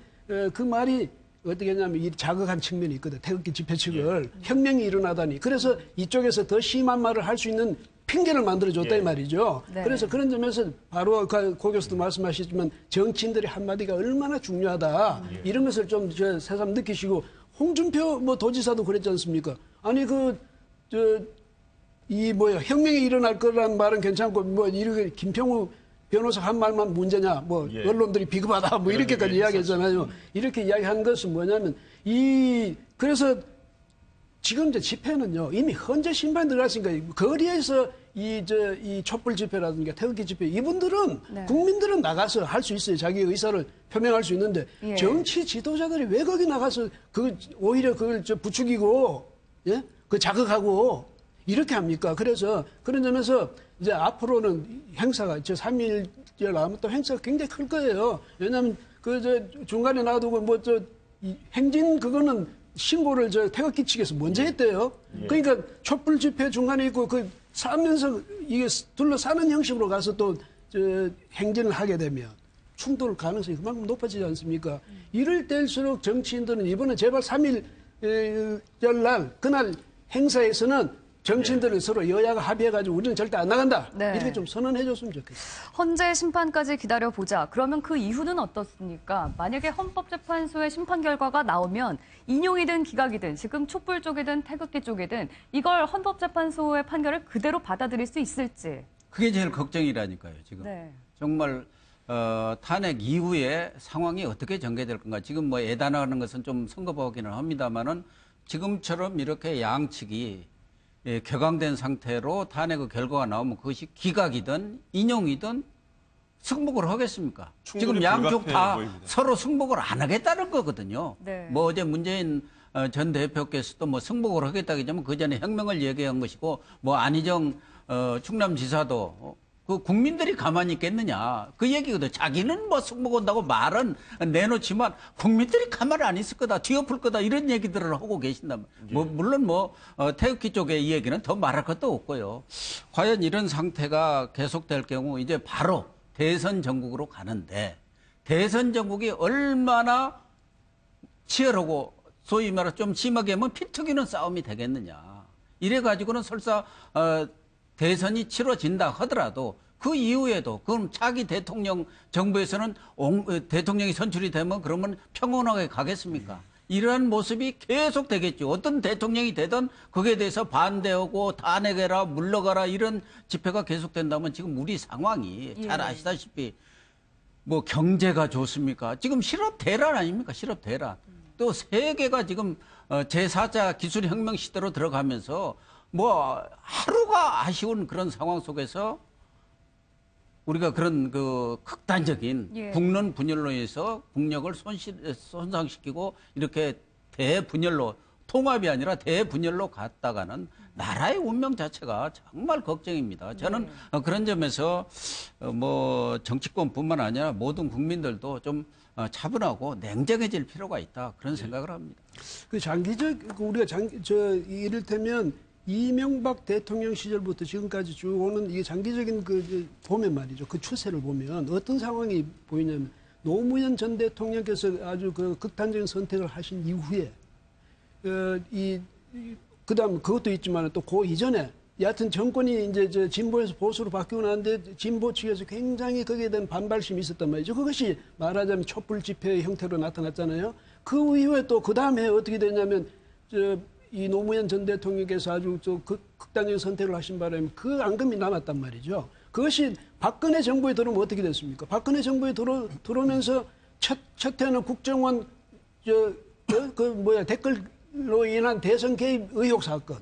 말이 어떻게 했냐면 이 자극한 측면이 있거든. 태극기 집회 측을 혁명이 일어나다니. 그래서 이쪽에서 더 심한 말을 할 수 있는 핑계를 만들어줬다 이 말이죠. 그래서 그런 점에서 바로 고 교수도 말씀하시지만 정치인들의 한마디가 얼마나 중요하다. 이런 것을 좀 새삼 느끼시고 홍준표 도지사도 그랬지 않습니까? 아니 혁명이 일어날 거란 말은 괜찮고 이렇게 김평우 변호사 한 말만 문제냐 언론들이 비겁하다 이렇게까지 이야기했잖아요. 이렇게 이야기한 것은 뭐냐면 그래서 지금 이제 집회는요 이미 헌재 심판이 들어갔으니까 거리에서 이 촛불 집회라든가 태극기 집회 이분들은 국민들은 나가서 할 수 있어요. 자기 의사를 표명할 수 있는데 정치 지도자들이 왜 거기 나가서 오히려 그걸 부추기고 자극하고 이렇게 합니까? 그래서 그런 점에서 이제 앞으로는 행사가 3.1절 아마 또 행사가 굉장히 클 거예요. 왜냐하면 중간에 놔두고 행진 그거는 신고를 태극기 측에서 먼저 했대요. 그러니까 촛불 집회 중간에 있고 싸면서 이게 둘러싸는 형식으로 가서 또 행진을 하게 되면 충돌 가능성이 그만큼 높아지지 않습니까? 이럴 때일수록 정치인들은 이번에 제발 3.1절 날 그날 행사에서는 정치인들은 서로 여야가 합의해가지고 우리는 절대 안 나간다. 네. 이렇게 좀 선언해줬으면 좋겠어요. 헌재 심판까지 기다려보자. 그러면 그 이후는 어떻습니까? 만약에 헌법재판소의 심판 결과가 나오면 인용이든 기각이든 지금 촛불 쪽이든 태극기 쪽이든 이걸 헌법재판소의 판결을 그대로 받아들일 수 있을지. 그게 제일 걱정이라니까요, 지금. 네. 정말 탄핵 이후에 상황이 어떻게 전개될 건가. 지금 뭐 예단하는 것은 좀 선거보기는 합니다만은 지금처럼 이렇게 양측이 격앙된 상태로 탄핵의 결과가 나오면 그것이 기각이든 인용이든 승복을 하겠습니까? 지금 양쪽 다 보입니다. 서로 승복을 안 하겠다는 거거든요. 네. 뭐 어제 문재인 전 대표께서도 뭐 승복을 하겠다겠지만 그 전에 혁명을 얘기한 것이고 뭐 안희정 충남지사도 그 국민들이 가만히 있겠느냐 그 얘기거든. 자기는 뭐 승복한다고 말은 내놓지만 국민들이 가만히 안 있을 거다, 뒤엎을 거다 이런 얘기들을 하고 계신다면 뭐 물론 뭐 태극기 쪽의 이 얘기는 더 말할 것도 없고요. 과연 이런 상태가 계속될 경우 이제 바로 대선 전국으로 가는데 대선 전국이 얼마나 치열하고 소위 말해 좀 심하게 하면 피 튀기는 싸움이 되겠느냐. 이래 가지고는 설사 대선이 치러진다 하더라도 그 이후에도 그럼 차기 대통령 정부에서는 대통령이 선출이 되면 그러면 평온하게 가겠습니까? 이러한 모습이 계속 되겠죠. 어떤 대통령이 되든 거기에 대해서 반대하고 탄핵해라 물러가라 이런 집회가 계속된다면 지금 우리 상황이 잘 아시다시피 뭐 경제가 좋습니까? 지금 실업 대란 아닙니까? 실업 대란. 또 세계가 지금 제4차 기술혁명 시대로 들어가면서 뭐 하루가 아쉬운 그런 상황 속에서 우리가 그런 그 극단적인 국론 분열로 해서 국력을 손상시키고 이렇게 대분열로 통합이 아니라 대분열로 갔다가는 나라의 운명 자체가 정말 걱정입니다. 저는 그런 점에서 뭐 정치권뿐만 아니라 모든 국민들도 좀 차분하고 냉정해질 필요가 있다 그런 생각을 합니다. 그 장기적 우리가 이를테면 이명박 대통령 시절부터 지금까지 쭉 오는 이게 장기적인 보면 말이죠. 그 추세를 보면 어떤 상황이 보이냐면 노무현 전 대통령께서 아주 그 극단적인 선택을 하신 이후에 그다음 그것도 있지만 또 그 이전에 여하튼 정권이 이제 진보에서 보수로 바뀌고 나는데 진보 측에서 굉장히 거기에 대한 반발심이 있었단 말이죠. 그것이 말하자면 촛불 집회의 형태로 나타났잖아요. 그 이후에 또 그 다음에 어떻게 됐냐면 이 노무현 전 대통령께서 아주 극단적인 선택을 하신 바람에 그 앙금이 남았단 말이죠. 그것이 박근혜 정부에 들어오면 어떻게 됐습니까? 박근혜 정부에 들어오면서 첫 해는 국정원 댓글로 인한 대선 개입 의혹 사건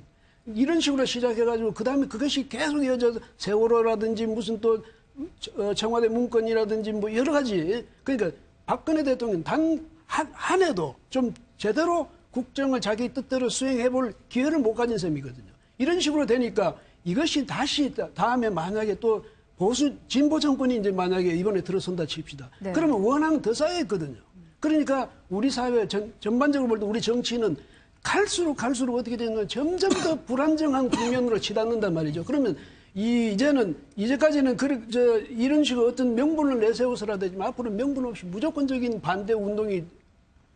이런 식으로 시작해가지고 그 다음에 그것이 계속 이어져서 세월호라든지 무슨 또 청와대 문건이라든지 뭐 여러 가지 그러니까 박근혜 대통령 단 한 해도 좀 제대로 국정을 자기 뜻대로 수행해볼 기회를 못 가진 셈이거든요. 이런 식으로 되니까 이것이 다시 다음에 만약에 또 보수 진보 정권이 이제 만약에 이번에 들어선다 칩시다. 네. 그러면 원앙 더 쌓여있거든요. 그러니까 우리 사회 전반적으로 볼 때 우리 정치는 갈수록 어떻게 되냐면 점점 더 불안정한 국면으로 치닫는단 말이죠. 그러면 이제까지는 이런 식의 어떤 명분을 내세워서라 되지만 앞으로는 명분 없이 무조건적인 반대 운동이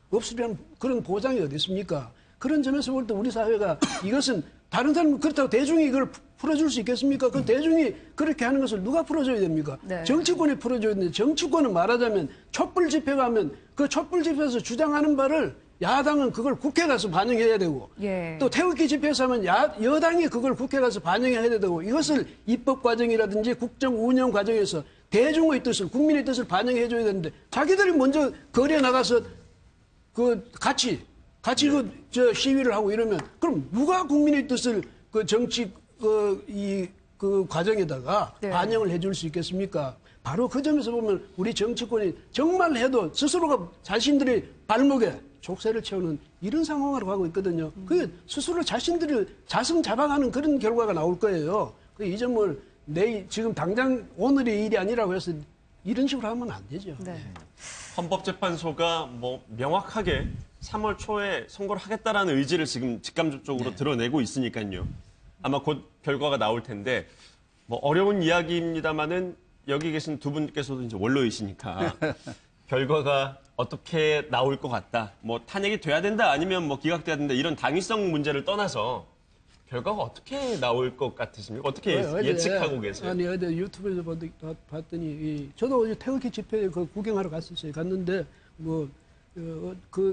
없으면 그런 보장이 어디 있습니까? 그런 점에서 볼 때 우리 사회가 이것은 다른 사람은 그렇다고 대중이 이걸 풀어줄 수 있겠습니까? 그 대중이 그렇게 하는 것을 누가 풀어줘야 됩니까? 네. 정치권이 풀어줘야 되는데 정치권은 말하자면 촛불 집회가 하면 그 촛불 집회에서 주장하는 바를 야당은 그걸 국회 가서 반영해야 되고 또 태극기 집회에서 하면 여당이 그걸 국회 가서 반영해야 되고 이것을 입법 과정이라든지 국정 운영 과정에서 대중의 뜻을 국민의 뜻을 반영해 줘야 되는데 자기들이 먼저 거리에 나가서 같이 시위를 하고 이러면 그럼 누가 국민의 뜻을 정치 과정에다가 반영을 해줄 수 있겠습니까? 바로 그 점에서 보면 우리 정치권이 정말 해도 스스로가 자신들의 발목에 족쇄를 채우는 이런 상황으로 가고 있거든요. 그게 스스로 자신들을 자승자박하는 그런 결과가 나올 거예요. 이 점을 지금 당장 오늘의 일이 아니라고 해서 이런 식으로 하면 안 되죠. 네. 헌법재판소가 뭐 명확하게 3월 초에 선고를 하겠다라는 의지를 지금 직감적으로 드러내고 있으니까요. 아마 곧 결과가 나올 텐데 뭐 어려운 이야기입니다만은 여기 계신 두 분께서도 이제 원로이시니까 결과가 어떻게 나올 것 같다. 뭐 탄핵이 돼야 된다 아니면 뭐 기각돼야 된다 이런 당위성 문제를 떠나서 결과가 어떻게 나올 것 같으십니까? 어떻게 예측하고 계세요? 아니 어제 유튜브에서 봤더니 저도 어제 태극기 집회 그 구경하러 갔었어요. 갔는데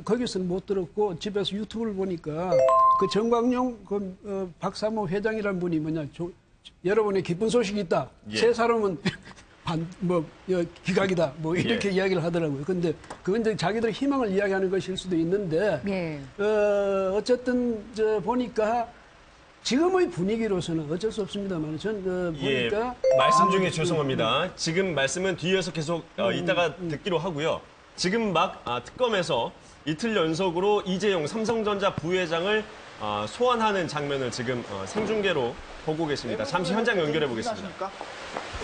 거기서는 못 들었고 집에서 유튜브를 보니까 그 정광용 박사모 회장이라는 분이 여러분의 기쁜 소식이 있다. 세 사람은 기각이다. 이렇게 이야기를 하더라고요. 근데 그건 이제 자기들의 희망을 이야기하는 것일 수도 있는데, 어쨌든 보니까 지금의 분위기로서는 어쩔 수 없습니다만, 보니까. 말씀 중에 죄송합니다. 지금 말씀은 뒤에서 계속 이따가 듣기로 하고요. 지금 막 특검에서 이틀 연속으로 이재용 삼성전자 부회장을 소환하는 장면을 지금 생중계로 보고 계십니다. 잠시 현장 연결해 보겠습니다.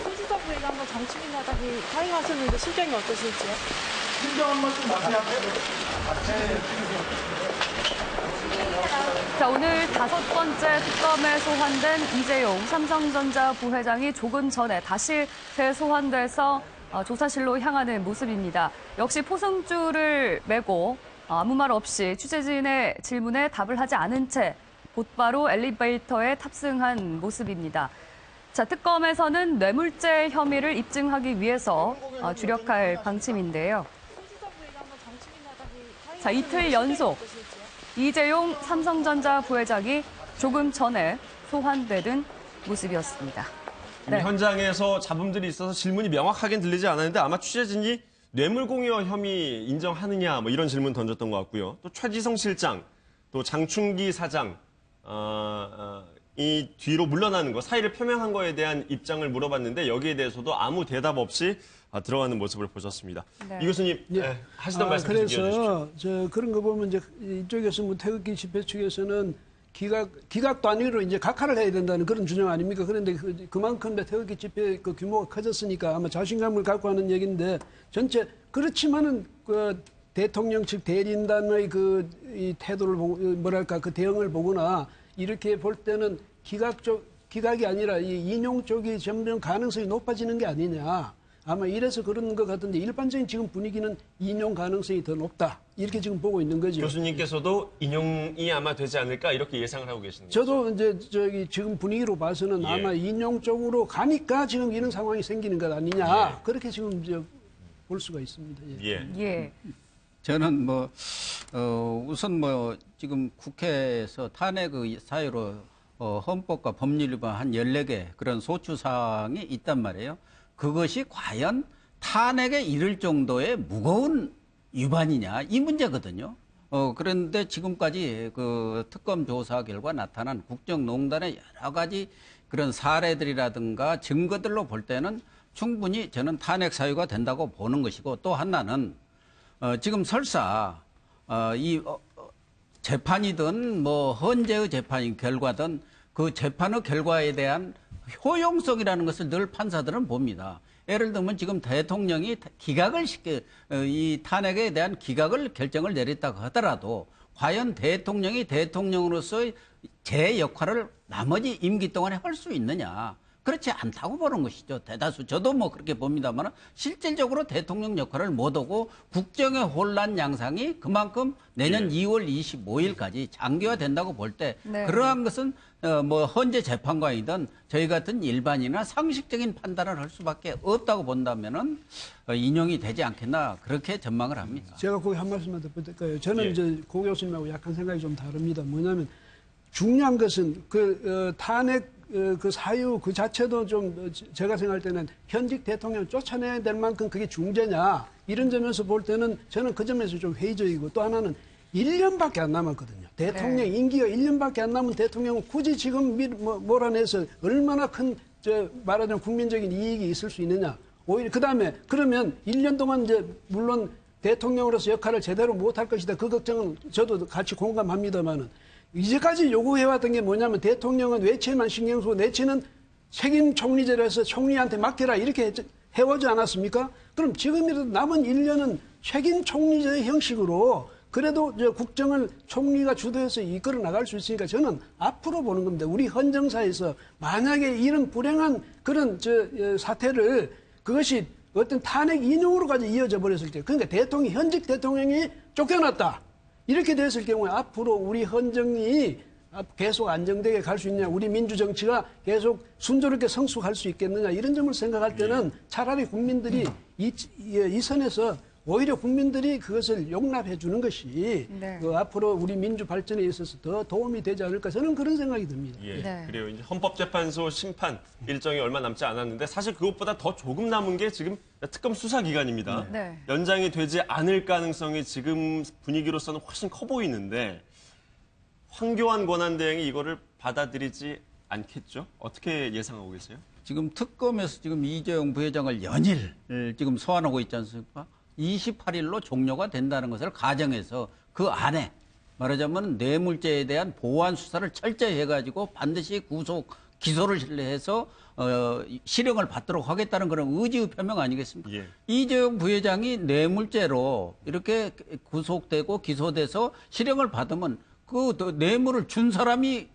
손수석 부회장과 정치인야당이 사임하셨는데 심정이 어떠실지요? 심정 한 말씀 하세요. 자, 오늘 5번째 특검에 소환된 이재용 삼성전자 부회장이 조금 전에 다시 재소환돼서 조사실로 향하는 모습입니다. 역시 포승줄을 메고 아무 말 없이 취재진의 질문에 답을 하지 않은 채 곧바로 엘리베이터에 탑승한 모습입니다. 자, 특검에서는 뇌물죄 혐의를 입증하기 위해서 주력할 방침인데요. 자, 이틀 연속 이재용 삼성전자 부회장이 조금 전에 소환되는 모습이었습니다. 네. 현장에서 잡음들이 있어서 질문이 명확하게 들리지 않았는데 아마 취재진이 뇌물공여 혐의 인정하느냐 이런 질문 던졌던 것 같고요. 또 최지성 실장, 또 장충기 사장 이 뒤로 물러나는 거, 사의를 표명한 거에 대한 입장을 물어봤는데 여기에 대해서도 아무 대답 없이 들어가는 모습을 보셨습니다. 네. 이 교수님 하시던 말씀 이어주십시오. 그래서 그런 거 보면 이제 이쪽에서 태극기 집회 측에서는 기각도 아니로 이제 각하를 해야 된다는 그런 주장 아닙니까? 그런데 그만큼 태극기 집회 규모가 커졌으니까 아마 자신감을 갖고 하는 얘기인데 전체 그렇지만은 대통령 측 대리인단의 이 태도를 보고 그 대응을 보거나 이렇게 볼 때는 기각이 아니라 이 인용 쪽이 점점 가능성이 높아지는 게 아니냐. 아마 이래서 그런 것 같은데 일반적인 지금 분위기는 인용 가능성이 더 높다. 이렇게 지금 보고 있는 거죠. 교수님께서도 인용이 아마 되지 않을까 이렇게 예상을 하고 계시는 거죠? 저도 이제 지금 분위기로 봐서는 아마 인용 쪽으로 가니까 지금 이런 상황이 생기는 것 아니냐. 그렇게 지금 이제 볼 수가 있습니다. 예. 저는 우선 지금 국회에서 탄핵 사유로 헌법과 법률 위반 한 14개 그런 소추사항이 있단 말이에요. 그것이 과연 탄핵에 이를 정도의 무거운 위반이냐 이 문제거든요. 그런데 지금까지 그 특검 조사 결과 나타난 국정농단의 여러 가지 그런 사례들이라든가 증거들로 볼 때는 충분히 저는 탄핵 사유가 된다고 보는 것이고 또 하나는 지금 설사 이 재판이든 헌재의 재판인 결과든 그 재판의 결과에 대한 효용성이라는 것을 늘 판사들은 봅니다. 예를 들면 지금 대통령이 이 탄핵에 대한 기각을 결정을 내렸다고 하더라도 과연 대통령이 대통령으로서의 제 역할을 나머지 임기 동안에 할 수 있느냐. 그렇지 않다고 보는 것이죠. 대다수. 저도 그렇게 봅니다만 실질적으로 대통령 역할을 못하고 국정의 혼란 양상이 그만큼 내년 2월 25일까지 장기화된다고 볼 때 그러한 것은 헌재 재판관이든 저희 같은 일반이나 상식적인 판단을 할 수밖에 없다고 본다면은 인용이 되지 않겠나 그렇게 전망을 합니다. 제가 거기 한 말씀만 더 부탁드릴까요? 저는 이제 고 교수님하고 약간 생각이 좀 다릅니다. 뭐냐면 중요한 것은 탄핵 그 사유 그 자체도 좀 제가 생각할 때는 현직 대통령 쫓아내야 될 만큼 그게 중재냐 이런 점에서 볼 때는 저는 그 점에서 좀 회의적이고 또 하나는 1년밖에 안 남았거든요. 대통령 임기가 1년밖에 안 남은 대통령은 굳이 지금 몰아내서 얼마나 큰 말하자면 국민적인 이익이 있을 수 있느냐. 오히려 그다음에 그러면 1년 동안 이제 물론 대통령으로서 역할을 제대로 못할 것이다. 그 걱정은 저도 같이 공감합니다만은 이제까지 요구해왔던 게 뭐냐면 대통령은 외채만 신경 쓰고 내치는 책임 총리제로 해서 총리한테 맡겨라 이렇게 해오지 않았습니까? 그럼 지금이라도 남은 1년은 책임 총리제의 형식으로 그래도 국정을 총리가 주도해서 이끌어 나갈 수 있으니까 저는 앞으로 보는 겁니다. 우리 헌정사에서 만약에 이런 불행한 그런 사태를 그것이 어떤 탄핵 인용으로까지 이어져 버렸을 때 그러니까 현직 대통령이 쫓겨났다. 이렇게 됐을 경우에 앞으로 우리 헌정이 계속 안정되게 갈 수 있느냐, 우리 민주정치가 계속 순조롭게 성숙할 수 있겠느냐, 이런 점을 생각할 때는 차라리 국민들이 이 선에서 오히려 국민들이 그것을 용납해 주는 것이 앞으로 우리 민주 발전에 있어서 더 도움이 되지 않을까, 저는 그런 생각이 듭니다. 그래요. 이제 헌법재판소 심판 일정이 얼마 남지 않았는데 사실 그것보다 더 조금 남은 게 지금 특검 수사 기간입니다. 연장이 되지 않을 가능성이 지금 분위기로서는 훨씬 커 보이는데 황교안 권한대행이 이거를 받아들이지 않겠죠? 어떻게 예상하고 계세요? 지금 특검에서 지금 이재용 부회장을 연일 지금 소환하고 있지 않습니까? 28일로 종료가 된다는 것을 가정해서 그 안에 말하자면 뇌물죄에 대한 보완 수사를 철저히 해가지고 반드시 구속 기소를 해서 실형을 받도록 하겠다는 그런 의지의 표명 아니겠습니까? 이재용 부회장이 뇌물죄로 이렇게 구속되고 기소돼서 실형을 받으면 그 뇌물을 준 사람이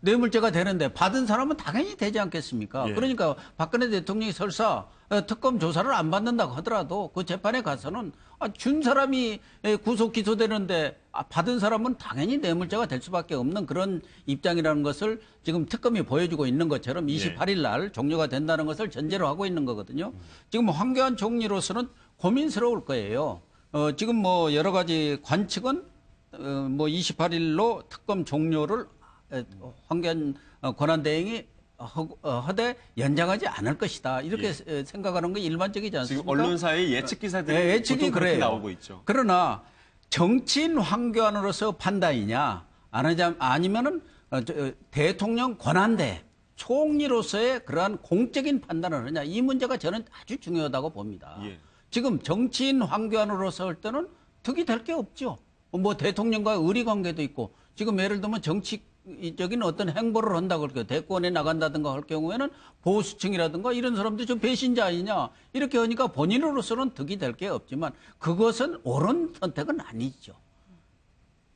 뇌물죄가 되는데 받은 사람은 당연히 되지 않겠습니까? 그러니까 박근혜 대통령이 설사 특검 조사를 안 받는다고 하더라도 그 재판에 가서는 준 사람이 구속 기소되는데 받은 사람은 당연히 뇌물죄가 될 수밖에 없는 그런 입장이라는 것을 지금 특검이 보여주고 있는 것처럼 28일 날 종료가 된다는 것을 전제로 하고 있는 거거든요. 지금 황교안 총리로서는 고민스러울 거예요. 지금 뭐 여러 가지 관측은 뭐 28일로 특검 종료를 황교안 권한대행이 허대 연장하지 않을 것이다. 이렇게 생각하는 게 일반적이지 않습니까? 지금 언론사의 예측 기사들이 예측이 그렇게 그래요. 나오고 있죠. 그러나 정치인 황교안으로서 판단이냐 아니면은 대통령 권한대 총리로서의 그러한 공적인 판단을 하냐 이 문제가 저는 아주 중요하다고 봅니다. 지금 정치인 황교안으로서 할 때는 득이 될 게 없죠. 뭐 대통령과 의리 관계도 있고 지금 예를 들면 정치적인 어떤 행보를 한다고 할게요. 대권에 나간다든가 할 경우에는 보수층이라든가 이런 사람들 좀 배신자 아니냐 이렇게 하니까 본인으로서는 득이 될 게 없지만 그것은 옳은 선택은 아니죠.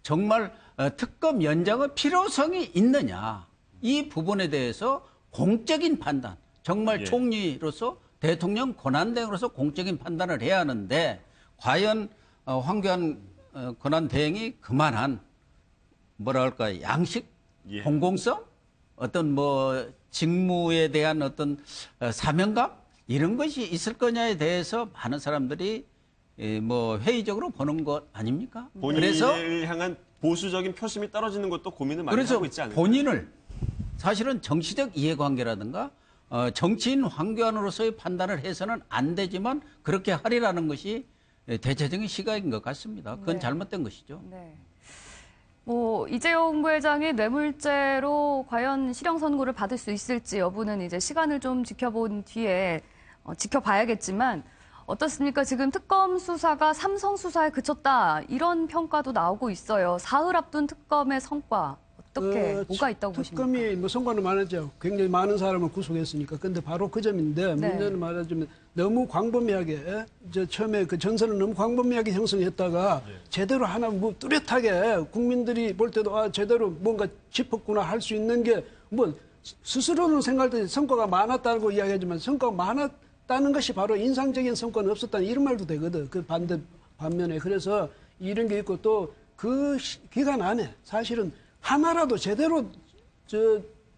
정말 특검 연장의 필요성이 있느냐 이 부분에 대해서 공적인 판단 정말 총리로서 대통령 권한대행으로서 공적인 판단을 해야 하는데 과연 황교안 권한대행이 그만한 뭐랄까 양식, 공공성, 어떤 뭐 직무에 대한 어떤 사명감 이런 것이 있을 거냐에 대해서 많은 사람들이 뭐 회의적으로 보는 것 아닙니까? 본인을 향한 보수적인 표심이 떨어지는 것도 고민을 많이 하고 있지 않을까요? 본인을 사실은 정치적 이해관계라든가 정치인 황교안으로서의 판단을 해서는 안 되지만 그렇게 하리라는 것이 대체적인 시각인 것 같습니다. 그건 잘못된 것이죠. 뭐 이재용 부회장이 뇌물죄로 과연 실형 선고를 받을 수 있을지 여부는 이제 시간을 좀 지켜본 뒤에 지켜봐야겠지만 어떻습니까? 지금 특검 수사가 삼성 수사에 그쳤다 이런 평가도 나오고 있어요. 사흘 앞둔 특검의 성과 어떻게 뭐가 있다고 보십니까? 특검이 뭐 성과는 많았죠. 굉장히 많은 사람을 구속했으니까. 근데 바로 그 점인데 문제는 말하자면 너무 광범위하게 처음에 그 전선을 너무 광범위하게 형성했다가 제대로 하나 뭐 뚜렷하게 국민들이 볼 때도 제대로 뭔가 짚었구나 할 수 있는 게 뭐 스스로는 생각할 때 성과가 많았다고 이야기하지만 성과가 많았다는 것이 바로 인상적인 성과는 없었다는 이런 말도 되거든. 그 반면에 그래서 이런 게 있고 또 그 기간 안에 사실은 하나라도 제대로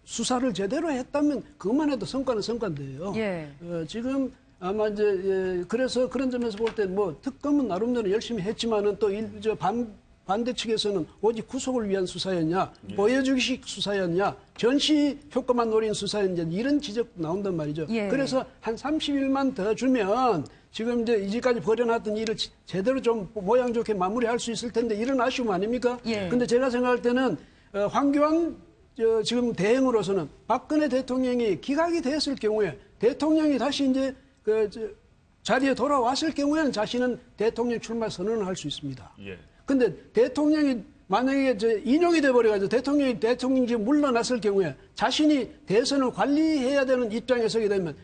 수사를 제대로 했다면 그것만 해도 성과는 성과인데요. 지금 아마 이제 그래서 그런 점에서 볼 때 뭐 특검은 나름대로 열심히 했지만은 또 반대 측에서는 오직 구속을 위한 수사였냐, 보여주기식 수사였냐, 전시 효과만 노린 수사였냐 이런 지적도 나온단 말이죠. 그래서 한 30일만 더 주면 지금 이제 이제까지 벌여놨던 일을 제대로 좀 모양 좋게 마무리할 수 있을 텐데 이런 아쉬움 아닙니까? 근데 제가 생각할 때는 황교안 지금 대행으로서는 박근혜 대통령이 기각이 됐을 경우에 대통령이 다시 이제 자리에 돌아왔을 경우에는 자신은 대통령 출마 선언을 할 수 있습니다. 근데 대통령이 만약에 인용이 돼버려가지고 대통령이 지금 물러났을 경우에 자신이 대선을 관리해야 되는 입장에 서게 되면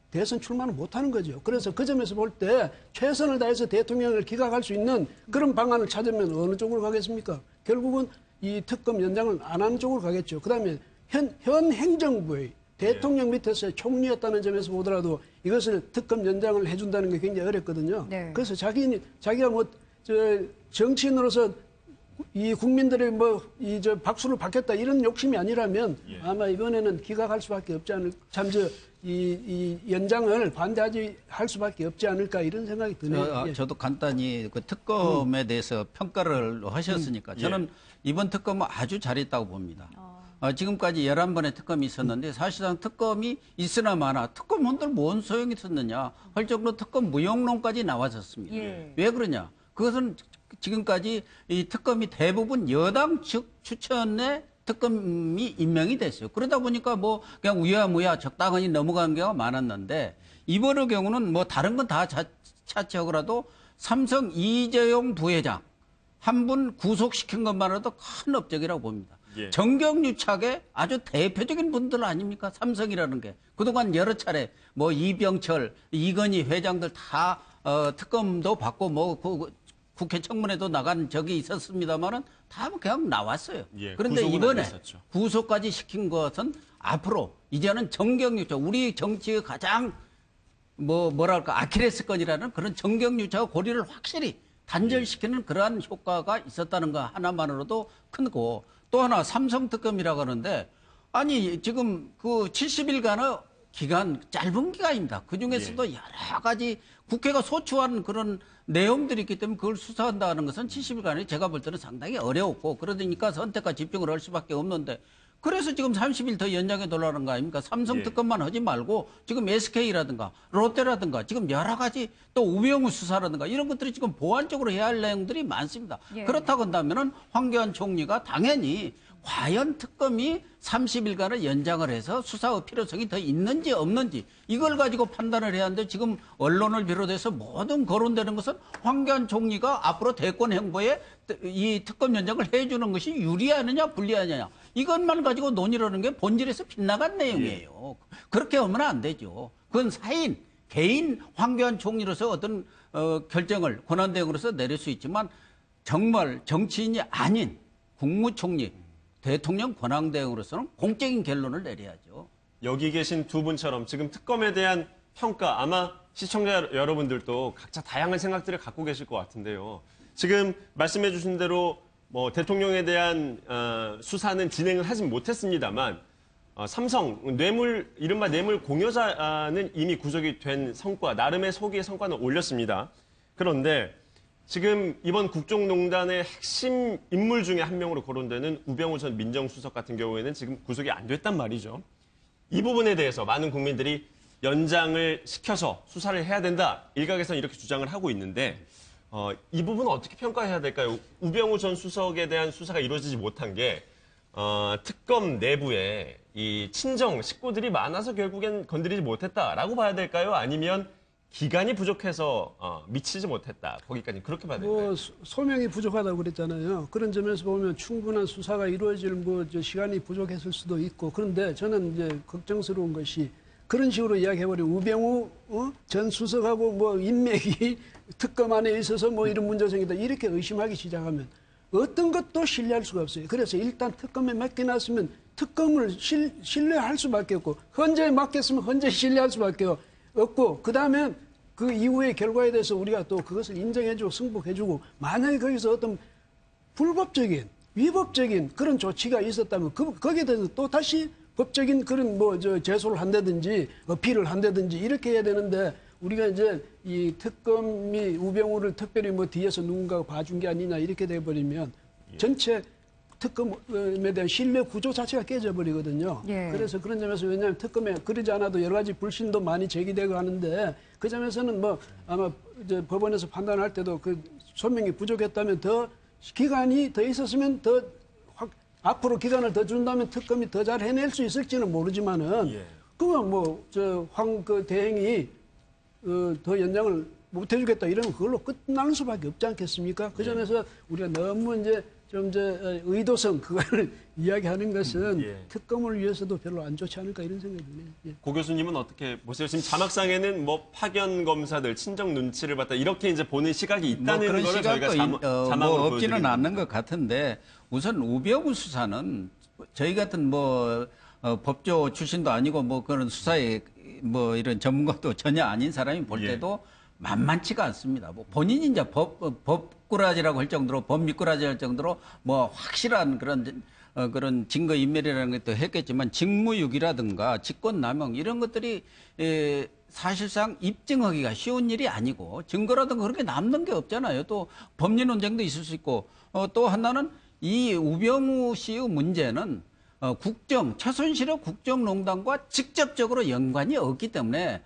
대선 출마는 못하는 거죠. 그래서 그 점에서 볼 때 최선을 다해서 대통령을 기각할 수 있는 그런 방안을 찾으면 어느 쪽으로 가겠습니까? 결국은 이 특검 연장을 안 하는 쪽으로 가겠죠. 그다음에 현 행정부의 대통령 밑에서의 총리였다는 점에서 보더라도 이것을 특검 연장을 해준다는 게 굉장히 어렵거든요. 그래서 자기가 뭐 정치인으로서 이 국민들의 박수를 받겠다 이런 욕심이 아니라면 아마 이번에는 기각할 수밖에 없지 않을, 이 연장을 반대하지 할 수밖에 없지 않을까 이런 생각이 드네요. 저도 간단히 그 특검에 대해서 평가를 하셨으니까 저는 이번 특검은 아주 잘했다고 봅니다. 지금까지 11번의 특검이 있었는데 사실상 특검이 있으나 마나 특검 혼들 뭔 소용이 있었느냐 할 정도로 특검 무용론까지 나왔었습니다. 왜 그러냐? 그것은 지금까지 이 특검이 대부분 여당 측 추천에 특검이 임명이 됐어요. 그러다 보니까 뭐 그냥 우야무야 적당히 넘어간 경우가 많았는데 이번의 경우는 뭐 다른 건 다 차치하고라도 삼성 이재용 부회장 한 분 구속시킨 것만으로도 큰 업적이라고 봅니다. 정경유착의 아주 대표적인 분들 아닙니까? 삼성이라는 게. 그동안 여러 차례 뭐 이병철, 이건희 회장들 다 특검도 받고 뭐 국회 청문회도 나간 적이 있었습니다만은 다 그냥 나왔어요. 그런데 이번에 구속까지 시킨 것은 앞으로 이제는 정경유착, 우리 정치의 가장 뭐랄까 아킬레스건이라는 그런 정경유착과 고리를 확실히 단절시키는 그러한 효과가 있었다는 거 하나만으로도 큰거. 또 하나 삼성 특검이라고 하는데 아니 지금 그 70일간의 기간 짧은 기간입니다. 그중에서도 여러 가지 국회가 소추한 그런 내용들이 있기 때문에 그걸 수사한다는 것은 70일간이 제가 볼 때는 상당히 어려웠고 그러니까 선택과 집중을 할 수밖에 없는데 그래서 지금 30일 더 연장해 달라는 거 아닙니까? 삼성 특검만 하지 말고 지금 SK라든가 롯데라든가 지금 여러 가지 또 우병우 수사라든가 이런 것들이 지금 보완적으로 해야 할 내용들이 많습니다. 그렇다고 한다면은 황교안 총리가 당연히 과연 특검이 30일간을 연장을 해서 수사의 필요성이 더 있는지 없는지 이걸 가지고 판단을 해야 하는데 지금 언론을 비롯해서 모든 거론되는 것은 황교안 총리가 앞으로 대권 행보에 이 특검 연장을 해주는 것이 유리하느냐 불리하느냐 이것만 가지고 논의를 하는 게 본질에서 빗나간 내용이에요. 그렇게 하면 안 되죠. 그건 개인 황교안 총리로서 어떤 결정을 권한대행으로서 내릴 수 있지만 정말 정치인이 아닌 국무총리 대통령 권한대행으로서는 공적인 결론을 내려야죠. 여기 계신 두 분처럼 지금 특검에 대한 평가 아마 시청자 여러분들도 각자 다양한 생각들을 갖고 계실 것 같은데요. 지금 말씀해 주신 대로 뭐 대통령에 대한 수사는 진행을 하진 못했습니다만 삼성 이른바 뇌물 공여자는 이미 구속이 된 성과, 나름의 소기의 성과는 올렸습니다. 그런데 지금 이번 국정농단의 핵심 인물 중에 한 명으로 거론되는 우병우 전 민정수석 같은 경우에는 지금 구속이 안 됐단 말이죠. 이 부분에 대해서 많은 국민들이 연장을 시켜서 수사를 해야 된다. 일각에서는 이렇게 주장을 하고 있는데 이 부분은 어떻게 평가해야 될까요? 우병우 전 수석에 대한 수사가 이루어지지 못한 게 특검 내부에 이 친정 식구들이 많아서 결국엔 건드리지 못했다라고 봐야 될까요? 아니면 기간이 부족해서 미치지 못했다. 거기까지 그렇게 봐야 될까요? 소명이 부족하다고 그랬잖아요. 그런 점에서 보면 충분한 수사가 이루어질 시간이 부족했을 수도 있고 그런데 저는 이제 걱정스러운 것이 그런 식으로 이야기해버린 우병우 전 수석하고 인맥이 특검 안에 있어서 이런 문제가 생긴다 이렇게 의심하기 시작하면 어떤 것도 신뢰할 수가 없어요. 그래서 일단 특검에 맡겨놨으면 특검을 신뢰할 수밖에 없고 헌재에 맡겼으면 헌재 신뢰할 수밖에 없고 그다음에 그 이후의 결과에 대해서 우리가 또 그것을 인정해주고 승복해주고 만약에 거기서 어떤 불법적인 위법적인 그런 조치가 있었다면 거기에 대해서 또 다시 법적인 그런 제소를 한다든지 어필을 한다든지 이렇게 해야 되는데 우리가 이제 이 특검이 우병우를 특별히 뒤에서 누군가가 봐준 게 아니냐 이렇게 돼버리면 전체 특검에 대한 신뢰 구조 자체가 깨져버리거든요. 그래서 그런 점에서 왜냐하면 특검에 그러지 않아도 여러 가지 불신도 많이 제기되고 하는데 그 점에서는 아마 이제 법원에서 판단할 때도 그 소명이 부족했다면 더 기간이 더 있었으면 더 앞으로 기간을 더 준다면 특검이 더 잘 해낼 수 있을지는 모르지만은 그건 황 대행이 더 연장을 못 해주겠다 이러면 그걸로 끝날 수밖에 없지 않겠습니까? 그 점에서 우리가 너무 이제 의도성 그걸 이야기하는 것은 특검을 위해서도 별로 안 좋지 않을까 이런 생각이 드네요. 고 교수님은 어떻게 보세요? 지금 자막상에는 파견 검사들 친정 눈치를 봤다 이렇게 이제 보는 시각이 있다는 그런 걸 저희가 자막으로 없지는 않는 것 같은데 우선 우병우 수사는 저희 같은 법조 출신도 아니고 그런 수사에 이런 전문가도 전혀 아닌 사람이 볼 때도 만만치가 않습니다. 뭐 본인이 이제 법꾸라지라고 할 정도로, 법미꾸라지 할 정도로 뭐 확실한 그런 증거인멸이라는 것도 했겠지만 직무유기라든가 직권남용 이런 것들이 사실상 입증하기가 쉬운 일이 아니고 증거라든가 그렇게 남는 게 없잖아요. 또 법리 논쟁도 있을 수 있고 또 하나는 이 우병우 씨의 문제는 최순실의 국정농단과 직접적으로 연관이 없기 때문에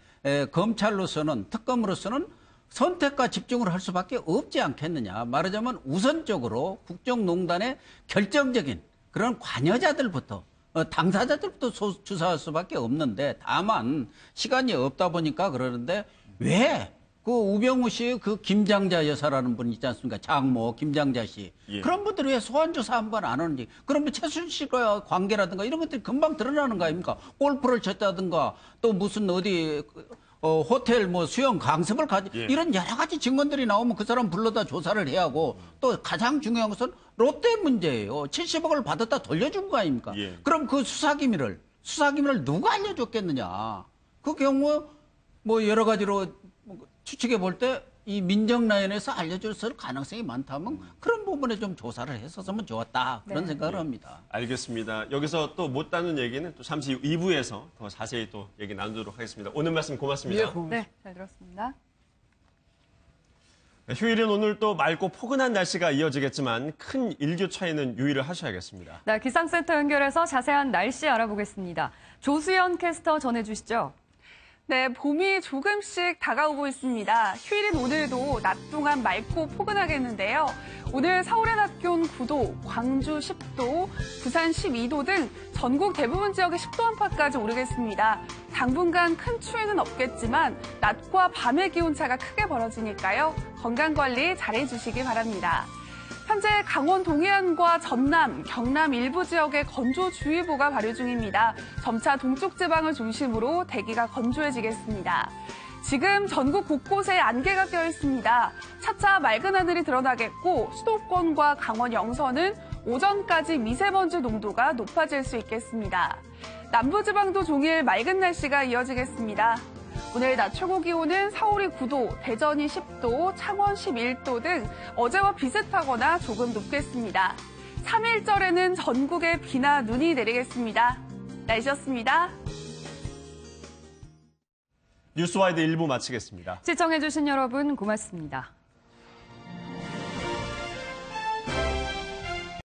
검찰로서는 특검으로서는 선택과 집중을 할 수밖에 없지 않겠느냐. 말하자면 우선적으로 국정농단의 결정적인 그런 관여자들부터 당사자들부터 수사할 수밖에 없는데 다만 시간이 없다 보니까 그러는데 왜 그 우병우 씨의 그 김장자 여사라는 분 있지 않습니까? 장모 김장자 씨. 예. 그런 분들이 왜 소환 조사 한 번 안 하는지. 그러면 최순실과 관계라든가 이런 것들이 금방 드러나는 거 아닙니까? 골프를 쳤다든가 또 무슨 어디 호텔 뭐 수영 강습을 이런 여러 가지 증언들이 나오면 그 사람 불러다 조사를 해야 하고 또 가장 중요한 것은 롯데 문제예요. 70억을 받았다 돌려준 거 아닙니까? 예. 그럼 그 수사기밀을 누가 알려줬겠느냐? 그 경우 뭐 여러 가지로 추측해 볼 때 이 민정라인에서 알려줬을 가능성이 많다면 그런 부분에 좀 조사를 했었으면 좋았다. 그런 생각을 합니다. 알겠습니다. 여기서 또 못 다룬 얘기는 또 잠시 후 2부에서 더 자세히 또 얘기 나누도록 하겠습니다. 오늘 말씀 고맙습니다. 네, 잘 들었습니다. 휴일인 오늘 또 맑고 포근한 날씨가 이어지겠지만 큰 일교차에는 유의를 하셔야겠습니다. 네, 기상센터 연결해서 자세한 날씨 알아보겠습니다. 조수연 캐스터 전해주시죠. 네, 봄이 조금씩 다가오고 있습니다. 휴일인 오늘도 낮 동안 맑고 포근하겠는데요. 오늘 서울의 낮 기온 9도, 광주 10도, 부산 12도 등 전국 대부분 지역에 10도 안팎까지 오르겠습니다. 당분간 큰 추위는 없겠지만 낮과 밤의 기온차가 크게 벌어지니까요. 건강관리 잘해주시기 바랍니다. 현재 강원 동해안과 전남, 경남 일부 지역에 건조주의보가 발효 중입니다. 점차 동쪽 지방을 중심으로 대기가 건조해지겠습니다. 지금 전국 곳곳에 안개가 껴 있습니다. 차차 맑은 하늘이 드러나겠고 수도권과 강원 영서는 오전까지 미세먼지 농도가 높아질 수 있겠습니다. 남부지방도 종일 맑은 날씨가 이어지겠습니다. 오늘 낮 최고 기온은 서울이 9도, 대전이 10도, 창원 11도 등 어제와 비슷하거나 조금 높겠습니다. 3일절에는 전국에 비나 눈이 내리겠습니다. 날씨였습니다. 뉴스와이드 1부 마치겠습니다. 시청해주신 여러분 고맙습니다.